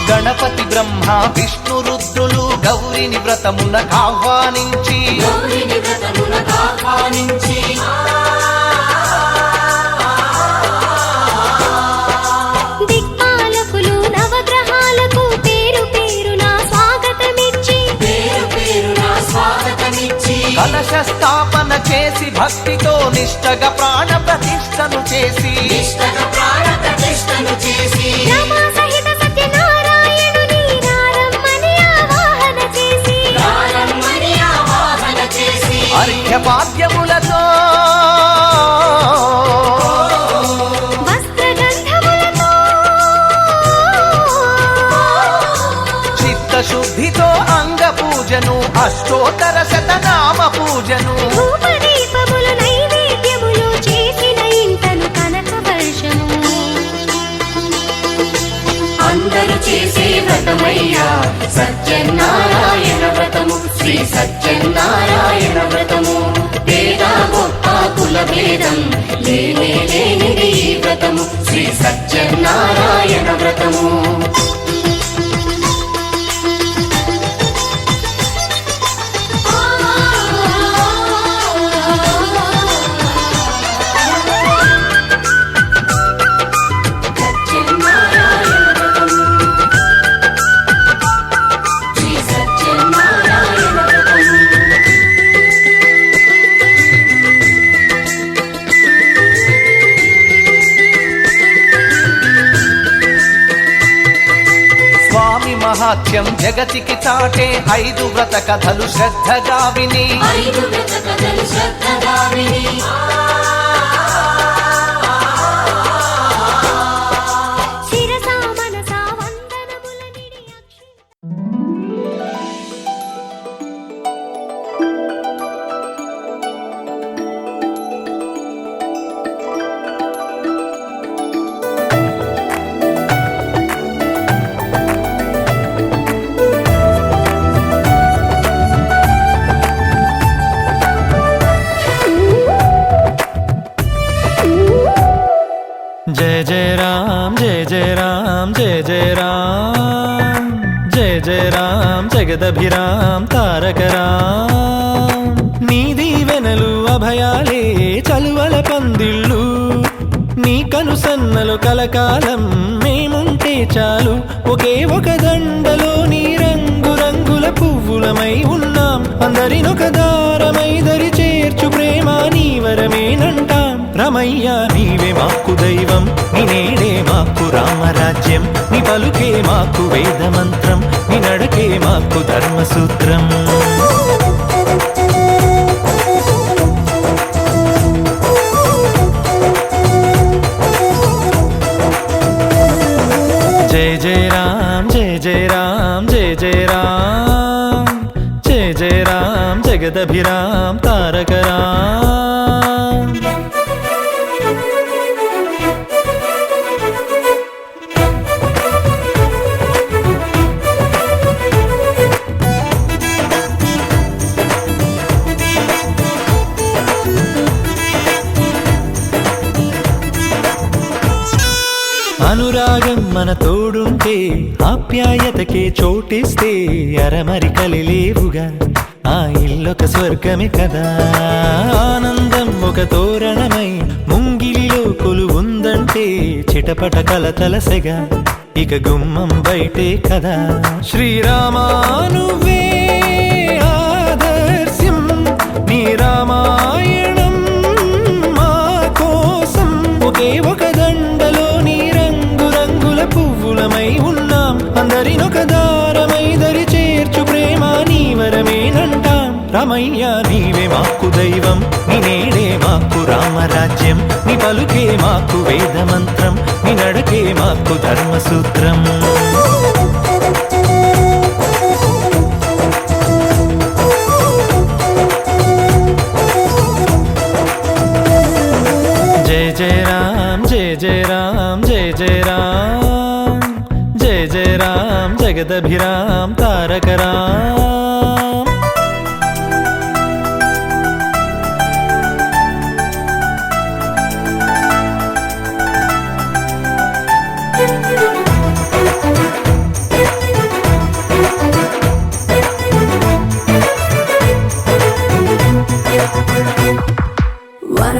గణపతి బ్రహ్మ విష్ణు రుద్రులు గౌరిని వ్రతమునకు ఆహ్వానించి దిక్పాలకులు నవగ్రహాలకు పేరు పేరున స్వాగతమిచ్చి కలశ స్థాపన చేసి భక్తితో నిష్టగా ప్రాణ ప్రతిష్టను చేసి రమా సహిత సత్యనారాయణుని రారమ్మని ఆవాహన చేసి అర్ఘ్యపాద్యములతో వస్త్రగంధములతో చిత్తశుద్ధితో అంగ పూజను అష్టోత్తర శతనామ పూజను ధూపదీపములు నైవేద్యములు చేసిన ఇంటను కనక వర్షము అందరూ చేసే వ్రతమయ్యా సత్యనారాయణ వ్రతము శ్రీ సత్యనారాయణ వ్రతము పేద గొప్ప కుల భేదం లేనిది ఈ వ్రతము శ్రీ సత్యనారాయణ వ్రతము స్వామి మహాత్యం జగతికి చాటే 5 వ్రత కథలు శ్రద్ధగా విని శిరసా మనసా వందనముల నిడి जय जय राम जय जय राम जय जय राम जय जय राम जगदभिराम तारक राम నీ దీవెనలు అభయాలే చలువల పందిళ్ళు నీ కనుసన్నలు కలకాలం మేముంటే చాలు ఒకే ఒక దండలో నీ రంగు రంగుల పువ్వులమై ఉన్నాం అందరినొక దారమై దరి చేర్చు ప్రేమ నీ వరమేనంటాం రమయ్య నీవే మాకు దైవం నీ నేడే మాకు రామరాజ్యం నీ పలుకే మాకు వేద మంత్రం నీ నడకే మాకు ధర్మసూత్రం जय जय राम जय जय राम जय जय राम जय जय राम जगदभिराम तारक राम అనురాగం మన తోడుంటే ఆప్యాయతకే చోటిస్తే అరమరికలి లేవుగా ఆ ఇల్లొక స్వర్గమే కదా ఆనందం ఒక తోరణమై ముంగిలిలో కొలువుందంటే చిటపట కలతలసెగా ఇక గుమ్మం బయటే కదా శ్రీరామా నువ్వే ఆదర్శం నీ రామాయణం మా కోసం ఒకే ఒక దండలో నీ రంగు రంగుల పువ్వులమై రమయ్య నీవే మాకు దైవం నీ నేడే మాకు రామరాజ్యం నీ పలుకే మాకు వేదమంత్రం నీ నడకే మాకు ధర్మసూత్రం जय जय राम जय जय राम जय जय राम जय जय Ram जगदभिराम Tarak Ram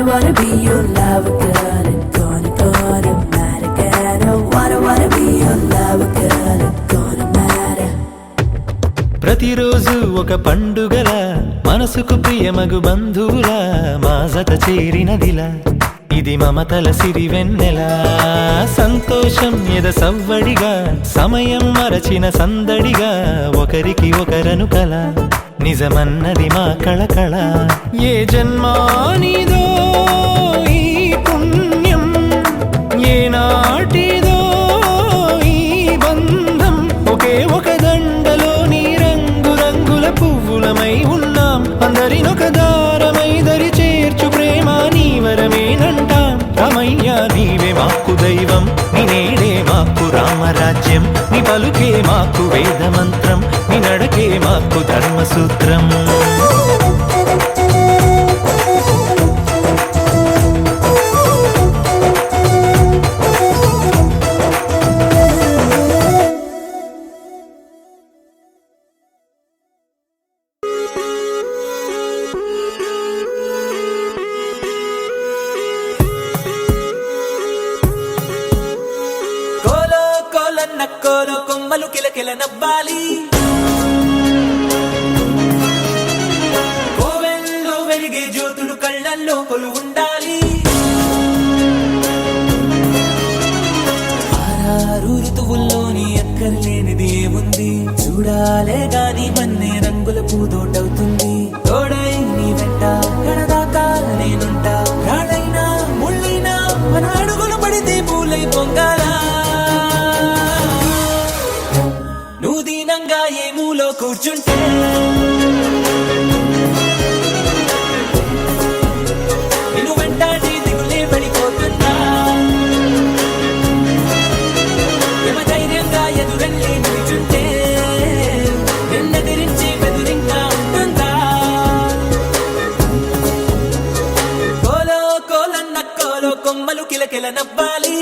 Wanna be your lover, girl, and gonna matter, girl. Wanna be your lover, girl, and gonna matter. ప్రతిరోజు ఒక పండుగల మనసుకు ప్రియమగు బంధువుల మా జత చేరినదిలా ఇది మమతల సిరివెన్నెల సంతోషం ఎద సవ్వడిగా సమయం మరచిన సందడిగా ఒకరికి ఒకరను కల నిజమన్నది మా కళకళ ఏ జన్మానిదో ఈ పుణ్యం ఏ నాటిదో ఈ బంధం ఒకే ఒక దండలోని రంగురంగుల పువ్వులమై ఉన్నాం అందరినొక దారమై దరి చేర్చు ప్రేమ నీ వరమేనంటాం రమయ్య నీవే మాకు దైవం నీ నేడే మాకు రామరాజ్యం నీ పలుకే మాకు వేదమంత్రం నీ నడకే మాకు ధర్మసూత్రం కోలో కోలన్న కోలో కొమ్మలు కిలకిల నవ్వాలి కోవెల్లో వెలిగే జ్యోతులు కళ్ళల్లో కొలు ఉండాలి ఆరారు ఋతువుల్లోని ఎక్కర్లేనిది ఏముంది చూడాలే గాని మన్నే రంగుల పూదోటవుతుంది తోడై నీ వెంట గడదాకా నేనుంటా రాళ్ళైనా ముళ్ళైనా మన అడుగులు పడితే పూలై పొంగాలా నువ్వు దీనంగా ఏ మూలో కూర్చుంటే నిన్ను వెంటాడి దిగులే పడిపోతుందా ధైర్యంగా ఎదురెళ్ళి నిల్చుంటే నిన్నెదిరించి బెదురింకా ఉంటుందా కోలో కోలన్న కోలో కొమ్మలు కిలకిల నవ్వాలి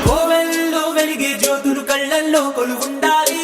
కోవెల్లో వెలిగే జ్యోతులు కళ్ళల్లో కొలు ఉండాలి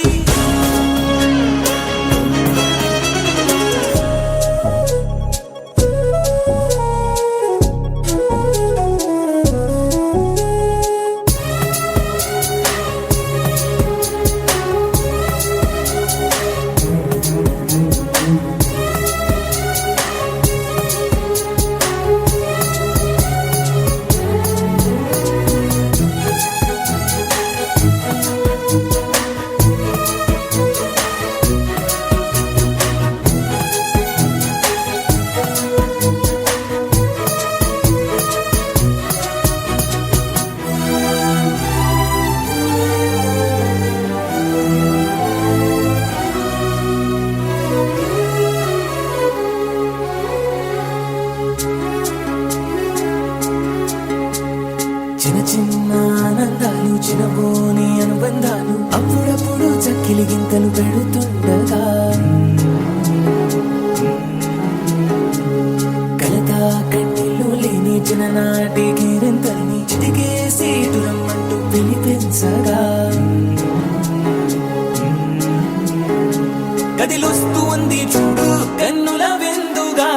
చిన్న చిన్న ఆనందాలు చిన్నబోని అనుబంధాలు అప్పుడప్పుడు చక్కిలి గింతలు పెడుతుండగా కలతా కన్నీళ్ళు లేని చిన్ననాటి గిరింతల్ని చిటికేసి దూరమ్మంటూ పిలిపించగా కదిలొస్తూ ఉంది చూడు కన్నుల విందుగా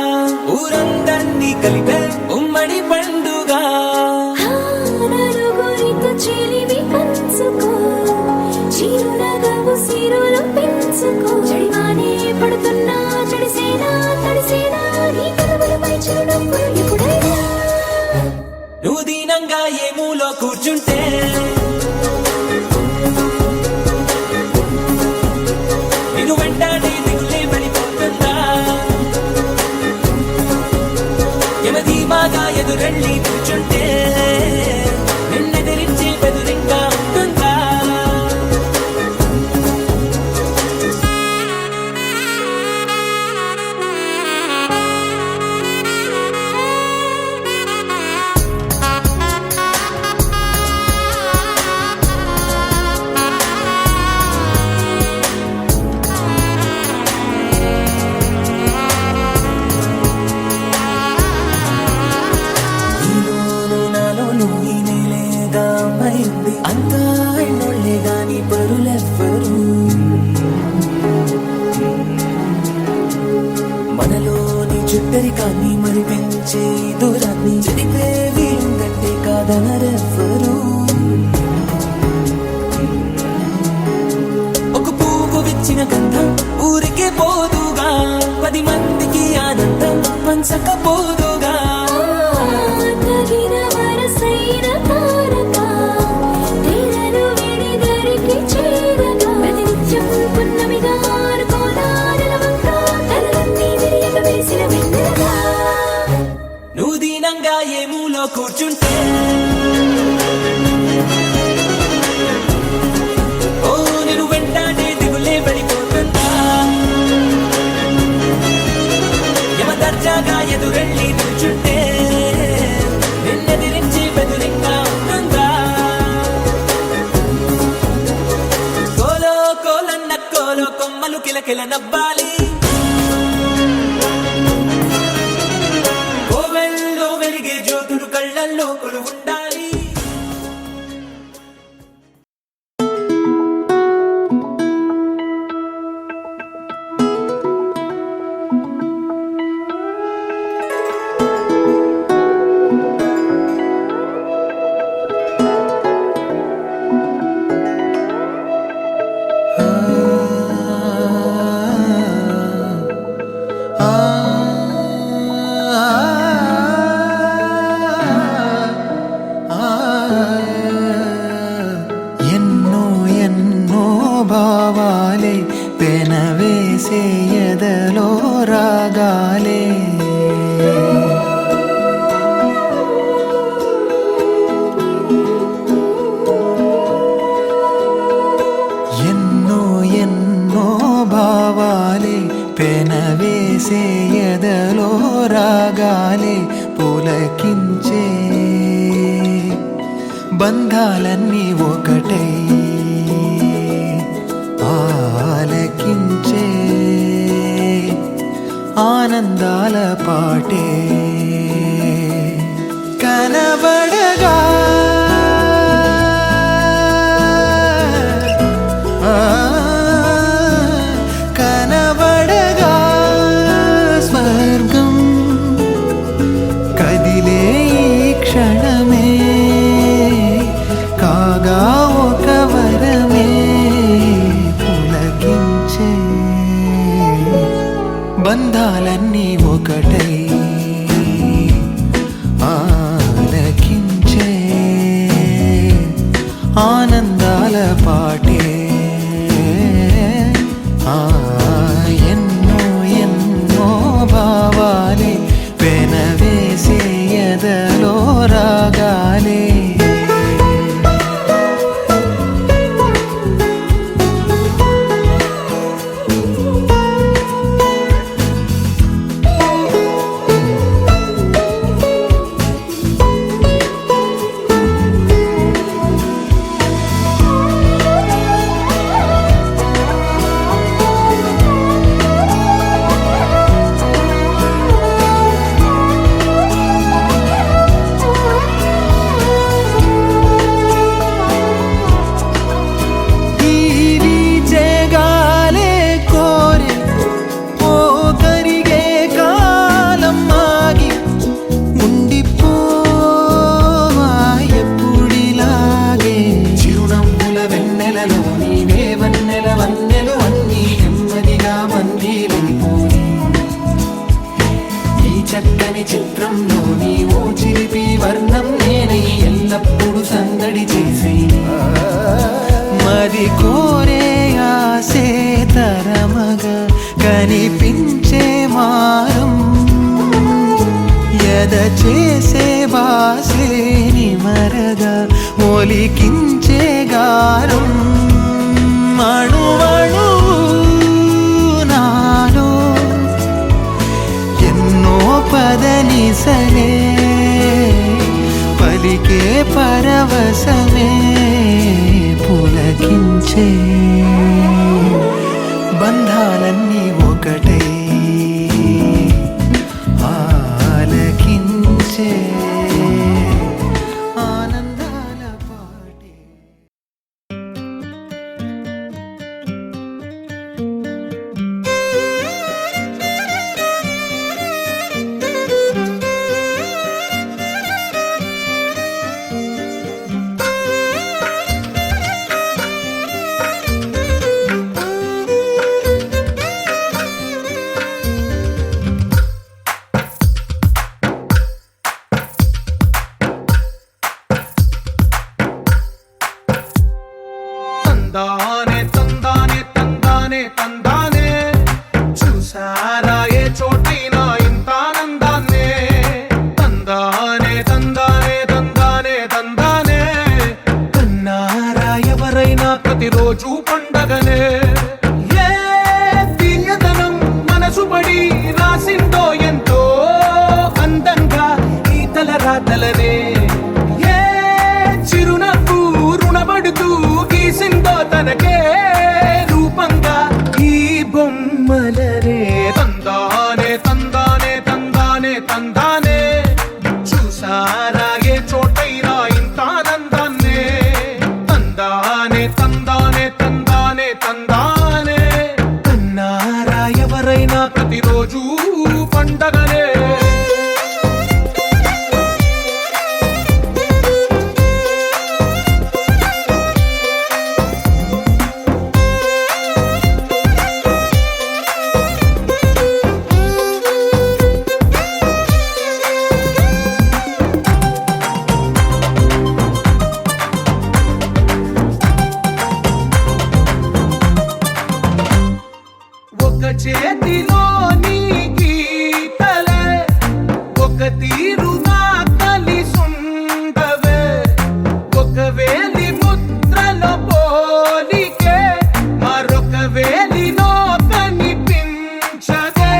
ఊరందర్నీ కలిపే ఉమ్మడి పండుగ నలుగురితో చెలిమి పంచుకో చిరునగవు సిరులు పెంచుకో చెడివానే పడుతున్నా చెడిసేనా తడిసేనా నీ కదవులపై చిరునవ్వులు ఎప్పుడైనా నువ్వు దీనంగా ఏ మూలో కూర్చుంటే ఎదురెళ్ళి కూర్చుంటే నిన్నెదిరించి బెదురింగా ఉంటుందా అంతా ఎన్నోళ్ళే గాని పరులెవ్వరు మనలోని చుట్టరికాన్ని మరి పెంచే దూరాన్ని చెడిపే వీరుందంటే కాదనరెవ్వరు ఒక పువ్వు విచ్చిన గంధం ఊరికే పోదుగా 10 మందికి ఆనందం పంచకపోదుగా నువ్వు దీనంగా ఏ మూలో కూర్చుంటే ఓ నేను వెంటాడే దిగులే పడిపోతుందా యమ దర్జాగా ఎదురెళ్ళి కూర్చుంటే నిన్నెదిరించి బెదురింగా ఉంటుందా కోలో కోలన్న కోలో కొమ్మలు కిలకిల నవ్వాలి జ్యోతుడు కళ్ళల్లో కొలువుండాలి భావాలే పెనవేసే ఎదలో రాగాలే ఎన్నో ఎన్నో భావాలే పెనవేసే ఎదలో రాగాలే పులకించే బంధాలన్నీ ఒకటై ఆలకించే ఆనందాల పాటే కనబడగా కనబడగా స్వర్గం కదిలే ఈ క్షణమే కాగా ఒక వరమే పులకించే బంధాలన్నీ ఒకటై ఆలకించే ఆనందాల పాటే ఎన్నో ఎన్నో భావాలే పెనవేసే ఎదలో రాగాలే చక్కని చిత్రంలోని ఓ చిలిపి వర్ణం నేనై ఎల్లప్పుడు సందడి చేసి మరి కోరే ఆసే తరమగా కనిపించే మారం ఎద చేసే శ్వాసేని మరగా ఒలికించే గారం అణువణు నాలో ఎన్నో పదనిసలే పలికే పరవశమే పులకించే బంధాలన్నీ ఒకటై ఆలకించే ఆనందాల పాటే. తందానే తందానే తందానే తందానే చూసారా ఏ చోటైనా ఇంత ఆనందాన్నే తందానే తందానే తందానే తందానే కన్నారా ఎవరైనా ప్రతిరోజు పండగనే ఏ తీయదనం మనసు పడి రాసిందో ఎంతో అందంగా ఈ తల రాతలనే ఏ చిరునవ్వు రుణపడుతూ గీసిందో తనకే రూపంగా ఈ బొమ్మలనే తందానే తందానే తందానే తందానే చూసారా ఏ చోటైనా ఇంత ఆనందాన్నే తందానే తందానే తందానే తందానే కన్నారా ఎవరైనా ప్రతిరోజు పండగనే ఒక చేతిలోని గీతలే ఒక తీరుగా కలిసుండవే ఒక వేలి ముద్రలో పోలికే మరొక వేలిలో కనిపించదే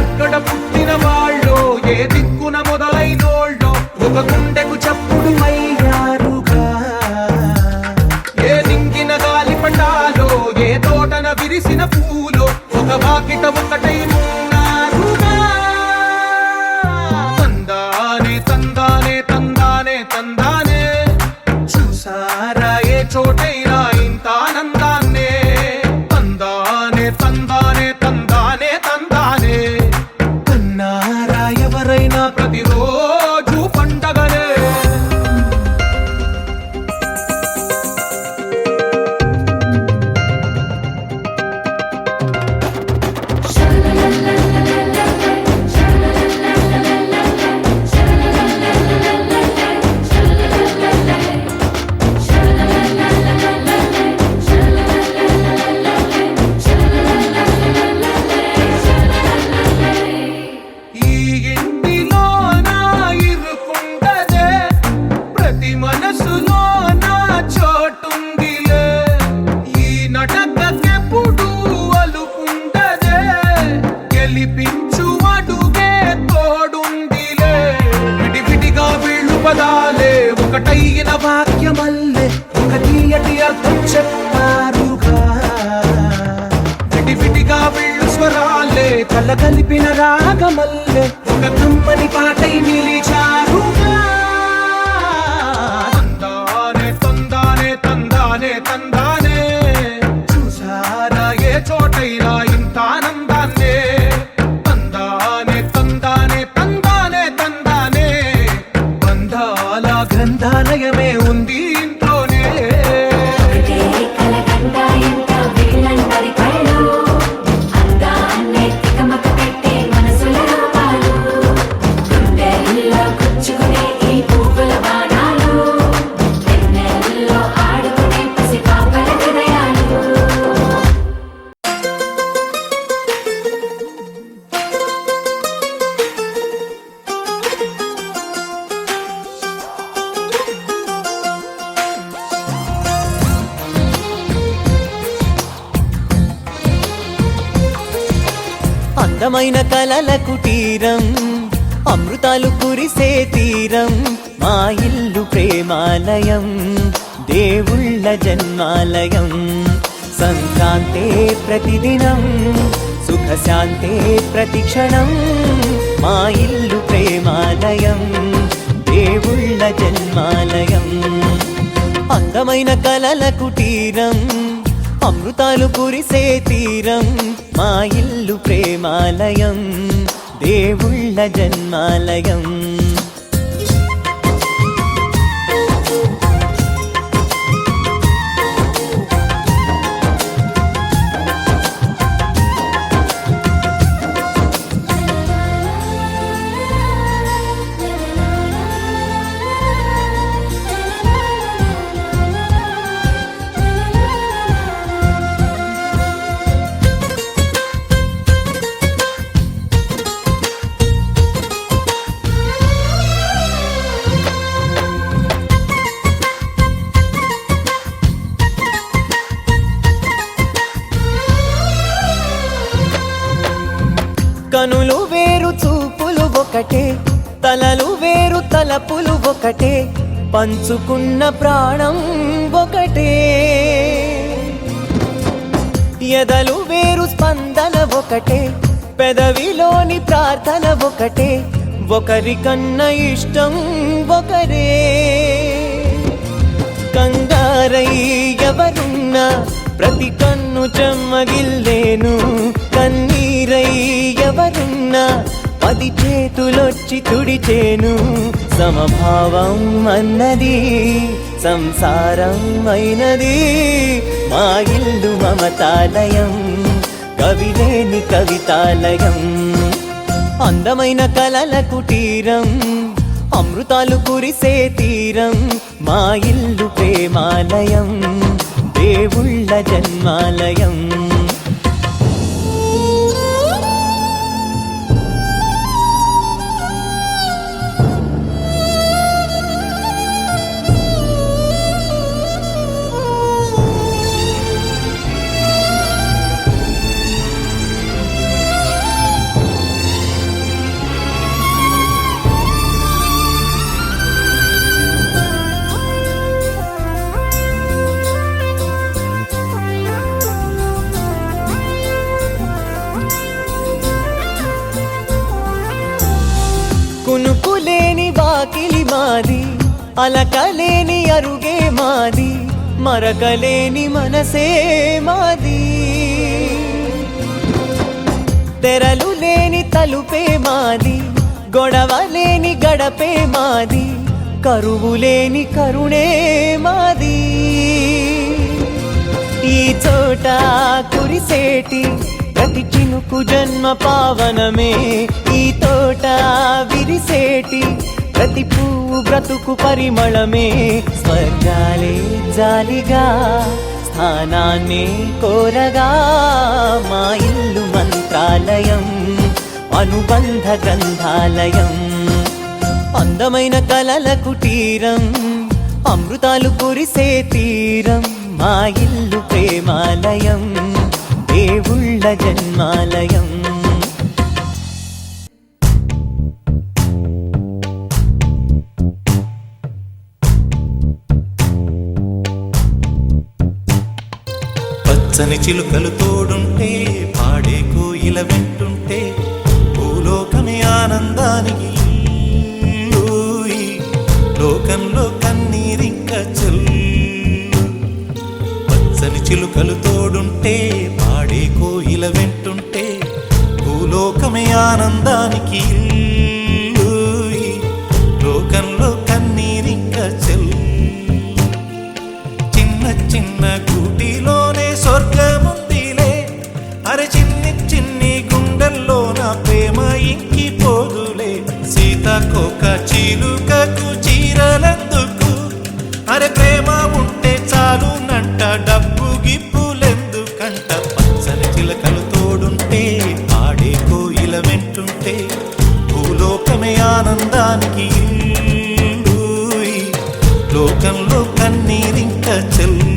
ఎక్కడ పుట్టిన వాళ్ళో ఏ దిక్కున మొదలైనోళ్ళో ఒక గుండెకు చప్పుడు అయ్యారుగా ఏ దింగిన గాలి పటాలో ఏ తోటన విరిసిన పూలో ఒక వాకిట ఒకటై ఉన్నారుగా తందానే తందానే తందానే తందానే చూసారా ఏ చోటైనా ఇంత ఆనందాన్నే తందానే తందానే తందానే తందానే కన్నారా ఎవరైనా ప్రతిరోజు పండగనే ఈ ఇంటిలో నా ఇరుకుండదే ప్రతి మనసులో నా చోటుందిలే ఈ నటకెప్పుడు అలుకుండదే గెలిపించు అడుగే తోడుందిలే విడివిడిగా వీళ్ళు పదాలే ఒకటైన వాక్యమల్లే ఒక తీయటి అర్థం చెప్పారుగా విడివిడిగా వీళ్ళు స్వరాలే కల కలిపిన రాగమల్లే ఒక కమ్మని పాటై నిలిచారుగా తందానే తందానే తందానే తందానే చూసారా ఏ చోటైనా ఇంత ఆనందాన్నే తందానే తందానే తందానే తందానే బంధాల గ్రంథాలయమే ఉంది ఇంట్లోనే ఒకటే కలగంట ఎంత వీళ్ళందరి కళ్ళు అందాన్నే తికమక పెట్టే మనసుల రూపాలు గుండెల్లో అందమైన కలల కుటీరం అమృతాలు కురిసే తీరం మా ఇల్లు ప్రేమాలయం దేవుళ్ళ జన్మాలయం సంక్రాంతే ప్రతిదినం సుఖశాంతే ప్రతిక్షణం మా ఇల్లు ప్రేమాలయం దేవుళ్ళ జన్మాలయం అందమైన కలల కుటీరం అమృతాలు కురిసే తీరం మా ఇల్లు ప్రేమాలయం దేవుళ్ళ జన్మాలయం కనులు వేరు చూపులు ఒకటే తలలు వేరు తలపులు ఒకటే పంచుకున్న ప్రాణం ఒకటే ఎదలు వేరు స్పందన ఒకటే పెదవిలోని ప్రార్థన ఒకటే ఒకరికన్నా ఇష్టం ఒకరే కంగారై ఎవరున్నా ప్రతి కన్ను చెమ్మగిల్లేను కన్నీరై ఎవరున్నా 10 చేతులొచ్చి తుడిచేను సమభావం అన్నది సంసారం అయినది మా ఇల్లు మమతాలయం కవిలేని కవితాలయం అందమైన కలల కుటీరం అమృతాలు కురిసే తీరం మా ఇల్లు ప్రేమాలయం దేవుళ్ళ జన్మాలయం కునుకులేని వాకిలి మాది అలకలేని అరుగే మాది మరకలేని మనసే మాది తెరలు లేని తలుపే మాది గొడవ లేని గడపే మాది కరువు లేని కరుణే మాది ఈ చోట కురిసేటి ప్రతి చినుకు జన్మ పావనమే ఈ తోట విరిసేటి ప్రతి పువ్వు బ్రతుకు పరిమళమే స్వర్గాలే జాలిగా స్థానాన్ని కోరగా మా ఇల్లు మంత్రాలయం అనుబంధ గ్రంథాలయం అందమైన కలల కుటీరం అమృతాలు కురిసే తీరం మా ఇల్లు ప్రేమాలయం దేవుళ్ళ జన్మాలయం పచ్చని చిలుకలు తోడుంటే పాడే కోయిల వెంటుంటే భూలోకమే ఆనందానికి ఊయి, లోకంలో కన్నీరింక చెల్లు పచ్చని చిలుకలు తోడుంటే పాడే కోయిల వెంటుంటే భూలోకమే ఆనందానికి ఊయి, లోకంలో కన్నీరింక చెల్లు చిన్న చిన్న గూటిలోనే స్వర్గముందిలే అరే చిన్ని చిన్ని గుండెల్లో నా ప్రేమ ఇంకిపోదులే సీతాకోక చిలుకకు చీరలెందుకు అరే ప్రేమ ఉంటే చాలు నంట డబ్బు గిప్పులెందుకంట పచ్చని చిలకలు తోడుంటే ఆడే కోయిల వెంటుంటే భూలోకమే ఆనందానికి ఊయి, లోకంలో కన్నీరింక చెల్లు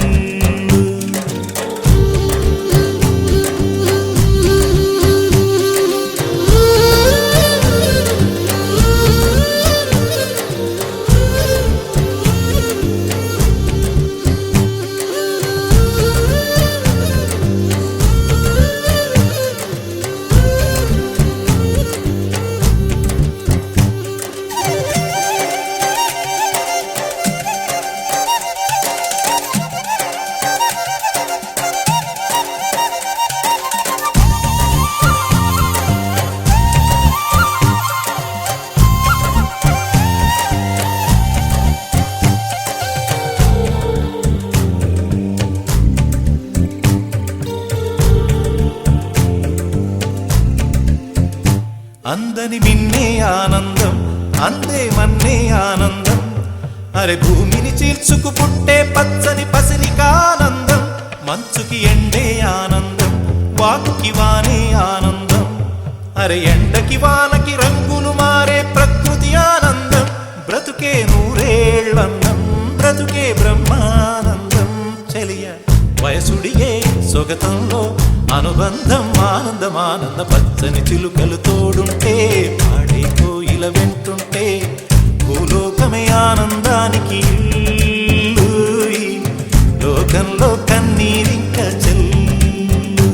అందని మిన్నే ఆనందం అందే మన్నే ఆనందం అరే భూమిని చీల్చుకు పుట్టే పచ్చని పసిరికానందం మంచుకి ఎండే ఆనందం వాకుకి వానే ఆనందం అరే ఎండకి వానకి రంగులు మారే ప్రకృతి ఆనందం బ్రతుకే నూరేళ్ళన్నం బ్రతుకే బ్రహ్మానందం చెలియ వయసుడిగే సొగతంలో అనుబంధం ఆనందం ఆనంద పచ్చని చిలుకలు తోడుంటే పాడే కోయిల వెంటుంటే భూలోకమే ఆనందానికి ఇల్లు. ఈ లోకంలో కన్నీరింక చెల్లు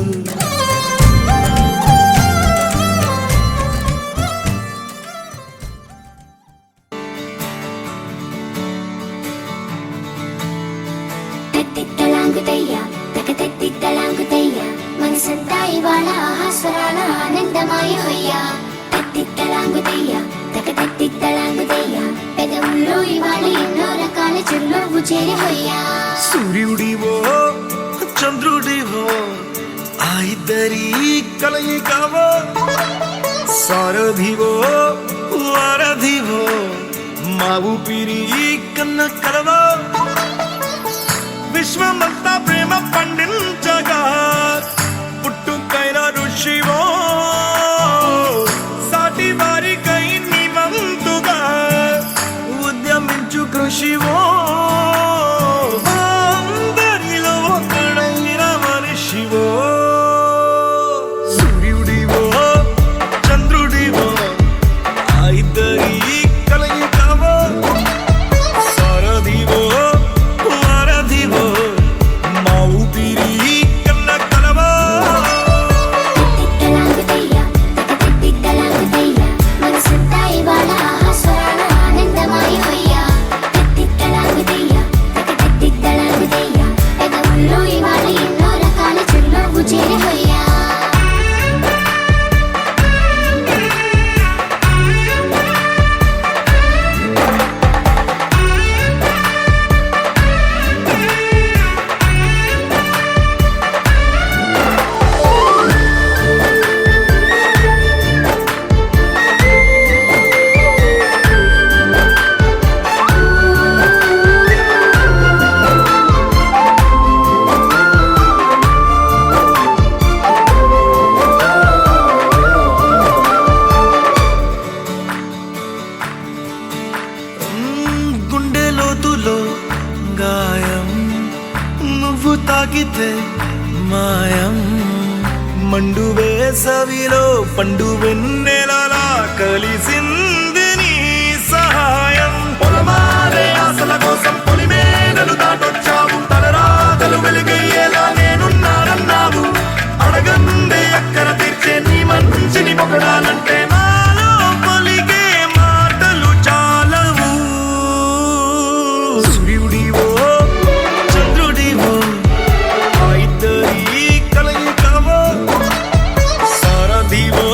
తలాంగుతయ్యా తలాంగుతయ్యా మనసంతా ఇవాళ ఆహాస్వరాల ఆనందమాయ హొయ్యా తలాంగుతయ్యా తలాంగుతయ్యా పెదవుల్లో ఇవాళ ఎన్నో రకాల చిరునవ్వు చేరి హొయ్యా సూర్యుడివో చంద్రుడివో ఆ ఇద్దరి కలయికవో సారథివో వారధివో మా ఊపిరి కన్న కలవో విశ్వమంతా ప్రేమ పండించగా పుట్టుకైన ఋషివో సాటి వారికై నివంతుగా ఉద్యమించు కృషివో అందరిలో ఒకడైన మనిషివో సూర్యుడివో చంద్రుడివో ఆ ఇద్దరి కలయికవో సారథివో వారధివో మా ఊపిరి కన్న కలవో తలాంగుతయ్యా తలాంగుతయ్యా మనసంతా ఇవాళ ఆహాస్వరాల ఆనందమాయ హొయ్యా తలాంగుతయ్యా తలాంగుతయ్యా పెదవుల్లో ఇవాళ ఎన్నో రకాల చిరునవ్వు చేరి హొయ్యా గుండె లోతులో గాయం నువ్వు తాకితే మాయం మండు వేసవిలో పండు వెన్నెలలా కలిసింది నీ సహాయం పొలమారే ఆశల కోసం పొలిమేనలు దాటొచ్చావు తలరాతలు వెలుగయ్యేలా నేనున్నానన్నావు అడగందే అక్కర తీర్చే నీ మంచిని పొగడాలంటే నాలో పలికే మాటలు చాలవు సూర్యుడివో చంద్రుడివో ఆ ఇద్దరి కలయికవో సారథివో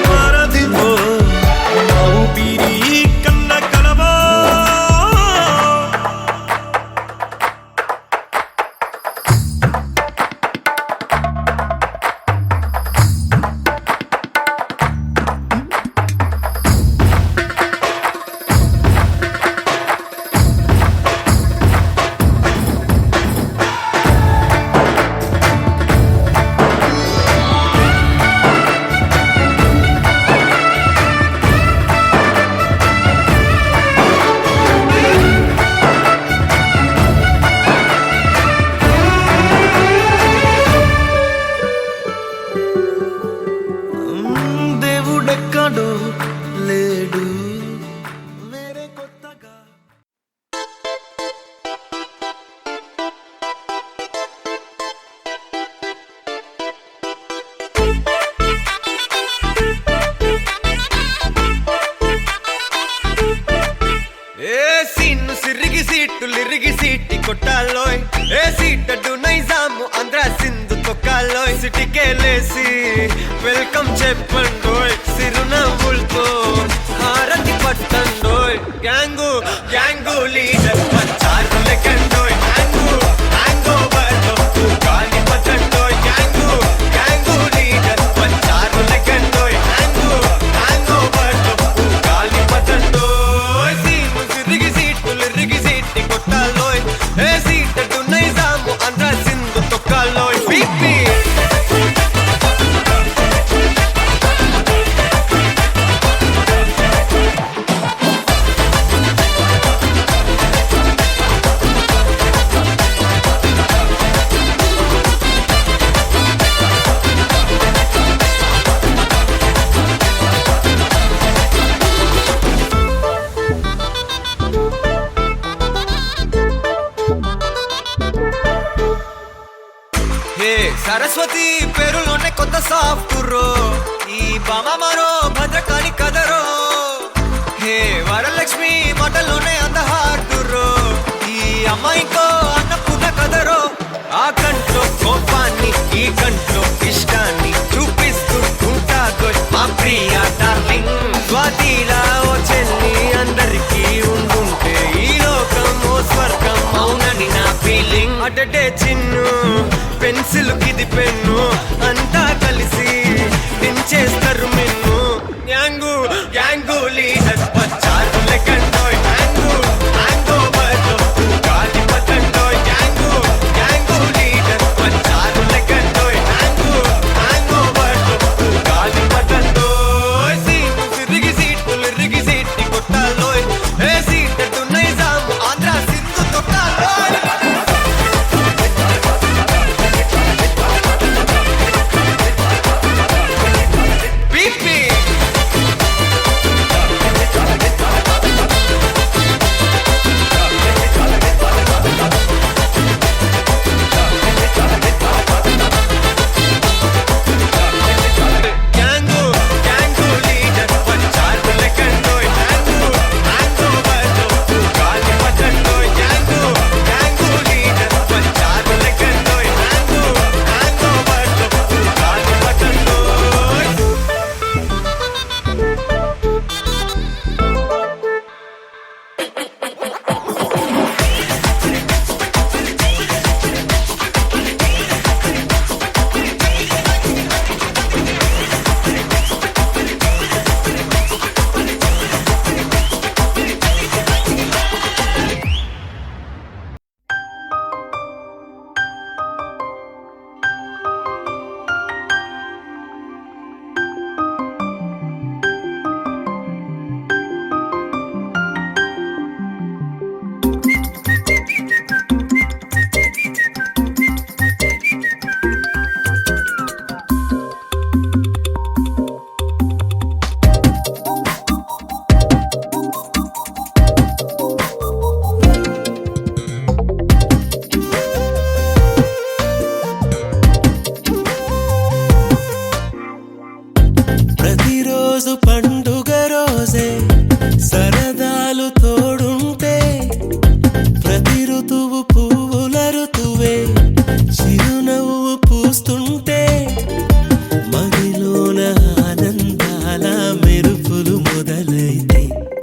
వారధివో మా ఊపిరి కన్న కలవో దేవుడెక్కడో లేడు వేరే కొత్తగా ఏ సీన్ను సిరిగి సీటు లిరిగి సీటి కొట్టాలోయ్ ఏ సీటడు నైజాము ఆంధ్ర సింధు తొక్కాలోయ్ సిటికేలేసి వెల్కమ్ చెప్పండోయ్ సిరునవ్వులతో హారతి పట్టండోయ్ గ్యాంగు గ్యాంగు లీడర్ పంచారు లెక్కండోయ్ గ్యాంగు హ్యాంగోవర్లో గాలి పట్టండోయ్ గ్యాంగు గ్యాంగు లీడర్ పంచారు లెక్కండోయ్ గ్యాంగు కొట్టాలోయ్ ఏ సీటడు నైజాము ఆంధ్ర సింధు తొక్కాలోయ్ బీపీ సరస్వతి పేరులోనే కొత్త సాఫ్ట్రో ఈ బామ మరో భద్రకాళి కదరో హే వరలక్ష్మి మాటలోనే అంత హార్డురో ఈ అమ్మాయికో అన్నపూర్ణ కదరో ఆ కంట్లో కోపాన్ని ఈ కంట్లో ఇష్టాన్ని చూపిస్తూ ఉంటాదో మా ప్రియ డార్లింగ్ స్వాతిలా ఓ చెల్లి అందరికీ ఉండుంటే ఈ లోకం ఓ స్వర్గం అవునని నా ఫీలింగ్ అటటే చిన్ను పెన్సిల్ కిది పెన్ను అంతా కలిసి దించేస్తారు మెన్ను యాంగు యాంగు లీడర్ వచ్చారు లెక్కండోయ్ యాంగు యాంగో బర్లో గాలి పతండోయ్ యాంగు యాంగు లీడర్ వచ్చారు లెక్కండోయ్ యాంగు యాంగో బర్లో గాలి పతండోయ్ సీటు సిరిగి సీటులు రిగి సీటి కొట్టాలోయ్ ఏ సీటడు నైజాము ఆంధ్ర సింధు తొక్కాలోయ్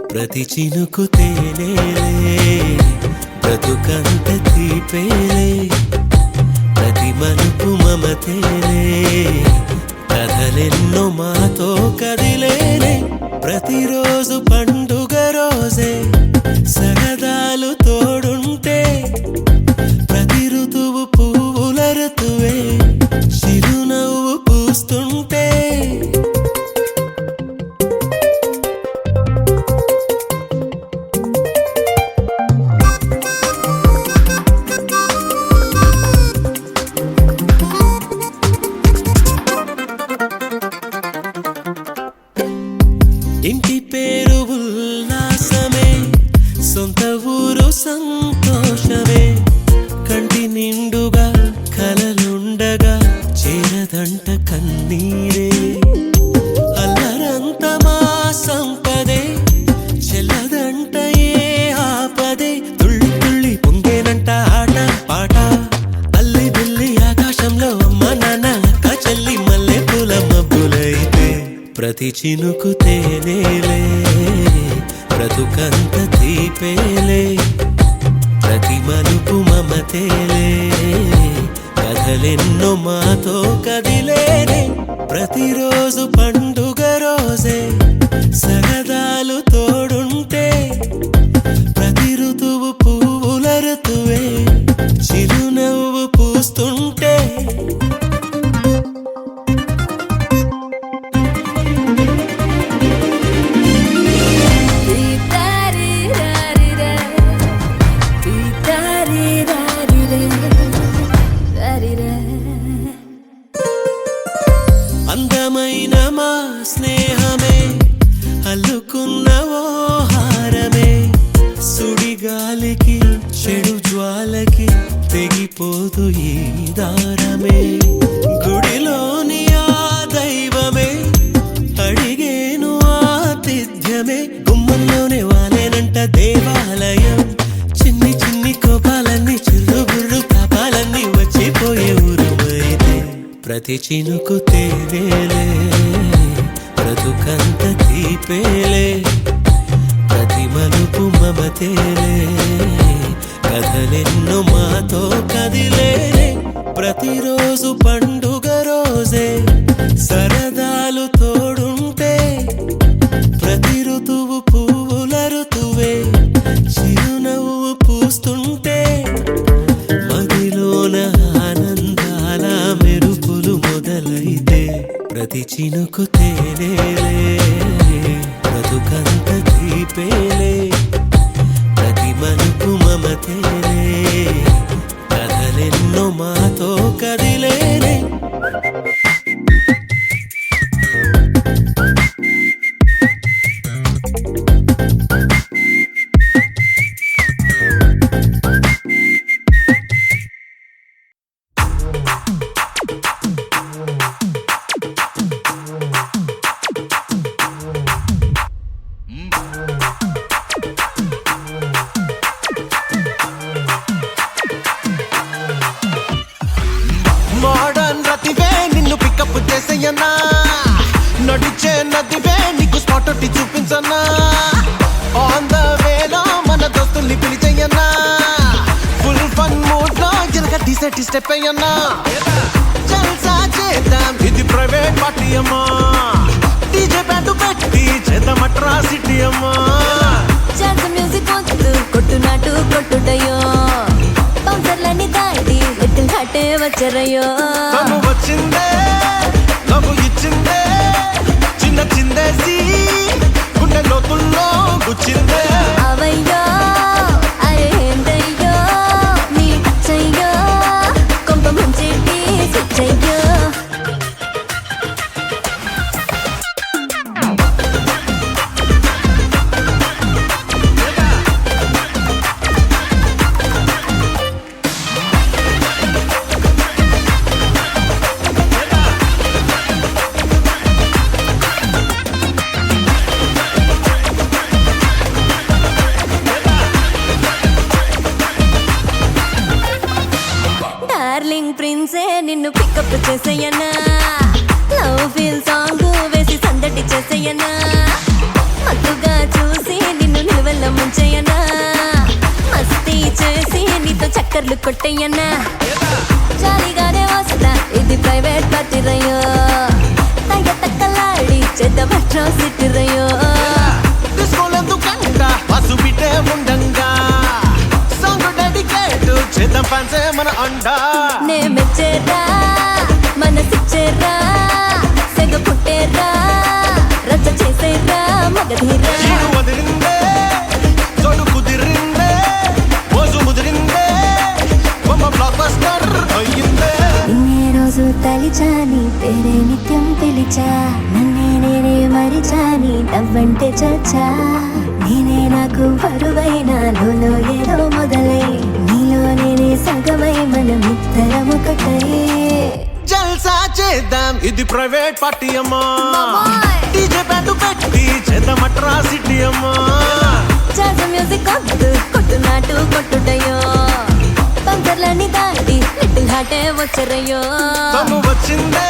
ప్రతి చినుకు తేనేలే బ్రతుకంత తీపేలే ప్రతి మలుపు మమతేలే కథలెన్నో మాతో కదిలేలే ప్రతిరోజు పండుగ రోజే సరదాలు తోడుంటే ప్రతి ఋతువు పువ్వుల ఋతువే చిరునవ్వు పూస్తుంటే ఇంటి పేరు ఉల్లాసమే సొంత ఊరు సంతోషమే కంటి నిండుగా కలలుండగా చేరదంట కన్నీరే అల్లరంత మా సంపదే చెల్లదంట ఏ ఆపదే తుళ్ళి తుళ్ళి పొంగేనంట ఆట పాట అల్లి బిల్లి ఆకాశంలో అమ్మ నాన్న అక్క చెల్లి మల్లె పూల మబ్బులైతే ప్రతి చినుకు తేనేలే బ్రతుకంత తీపేలే ప్రతి మలుపు మమతేలే కథలెన్నో మాతో కదిలేనే ప్రతిరోజు పండుగ రోజే సరదాలు తోడుంటే ప్రతి ఋతువు పువ్వుల లేని కోపాలన్నీ చిల్లు బుర్రు పాపాలన్నీ వచ్చిపోయే ఊరుమైతే ప్రతి చినుకు తేనేలే బ్రతుకంత తీపేలే ప్రతి మలుపు మమతేలే కథలెన్నో మాతో కదిలేలే ప్రతిరోజు పండుగ రోజే సరదాలు తోడుంటే ప్రతి ఋతువు పువ్వుల ఋతువే చిరునవ్వు పూస్తుంటే మదిలోన ఆనందాల మెరుపులు మొదలైతే ప్రతి చినుకు తేనేలే బ్రతుకంత తీపేలే ప్రతి మలుపు మమతేలే కథలెన్నో మాతో కదిలేలే మోడర్న్ రతివే నిన్ను పికప్ చేసేయన్నా నడిచే నదివే నీకు స్పాట్ ఒట్టి చూపించన్నా ఆన్ ద వేలో మన దోస్తుల్ని పిలిచేయన్నా ఫుల్ ఫన్ మూడ్ లో జరగ డిసెట్ స్టెప్ అయ్యన్నా జల్సా చేద్దాం ఇది ప్రైవేట్ పార్టీ అమ్మా డీజే బ్యాండ్ పెట్టి చేద్దాం అట్రాసిటీ అమ్మా జాజ్ మ్యూజిక్ వద్దు కొట్టునాటు కొట్టుడయో బౌన్సర్లని దాటి లిటిల్ హార్టే వచ్చరయ్యో తను వచ్చిందే లవ్ ఇచ్చిందే చిన్న చిందేసి గుండె లోతుల్లో గుచ్చిందే అవయ్యో అరేందయ్యో నీ టచ్చయ్యో కొంప ముంచెట్టి స్విచ్చయ్యో డార్లింగ్ ప్రిన్సే నిన్ను పికప్ చేసేయన్నా లవ్ ఫీల్ సాంగ్ వేసి సందడి చేసేయన్నా మత్తుగా చూసి నిన్ను నిలువెల్ల ముంచేయన్నా మస్తీ చేసి నీతో చక్కర్లు కొట్టేయన్నా జాలిగానే వస్తా ఇది ప్రైవేట్ పార్టీ రయ్యో తగ్గ తక్కలాడి చేద్ద అట్రాసిటీ రయ్యో తీసుకోలేందుకంట పసు బిడ్డే ఉండంగా సాంగ్ డెడికేట్ చేద్దాం ఫ్యాన్సే మన అండా నే మెచ్చేరా మనసిచ్చేరా సెగ పుట్టేరా రచ్చ చేసేరా మగధీరా చీడు వదిలిందే జోడు కుదిరిందే మోజు ముదిరిందే బొమ్మ బ్లాక్ బస్టర్ అయ్యిందే నిన్నే రోజు తలిచాని పేరే నిత్యం పిలిచా నన్నే నేనే మరిచాని నవ్వంటే చచ్చా నేనే నాకు బరువైన లోలో ఏదో మొదలై నీలో నేనే సగమై మనమిద్దరం ఒకటై జల్సా చేద్దాం ఇది ప్రైవేట్ పార్టీ అమ్మా డీజే బ్యాండ్ పెట్టి చేద్దాం అట్రాసిటీ అమ్మా జాజ్ మ్యూజిక్ వద్దు కొట్టునాటు కొట్టుడయో బౌన్సర్లని దాటి లిటిల్ హార్టే వచ్చరయ్యో తను వచ్చిందే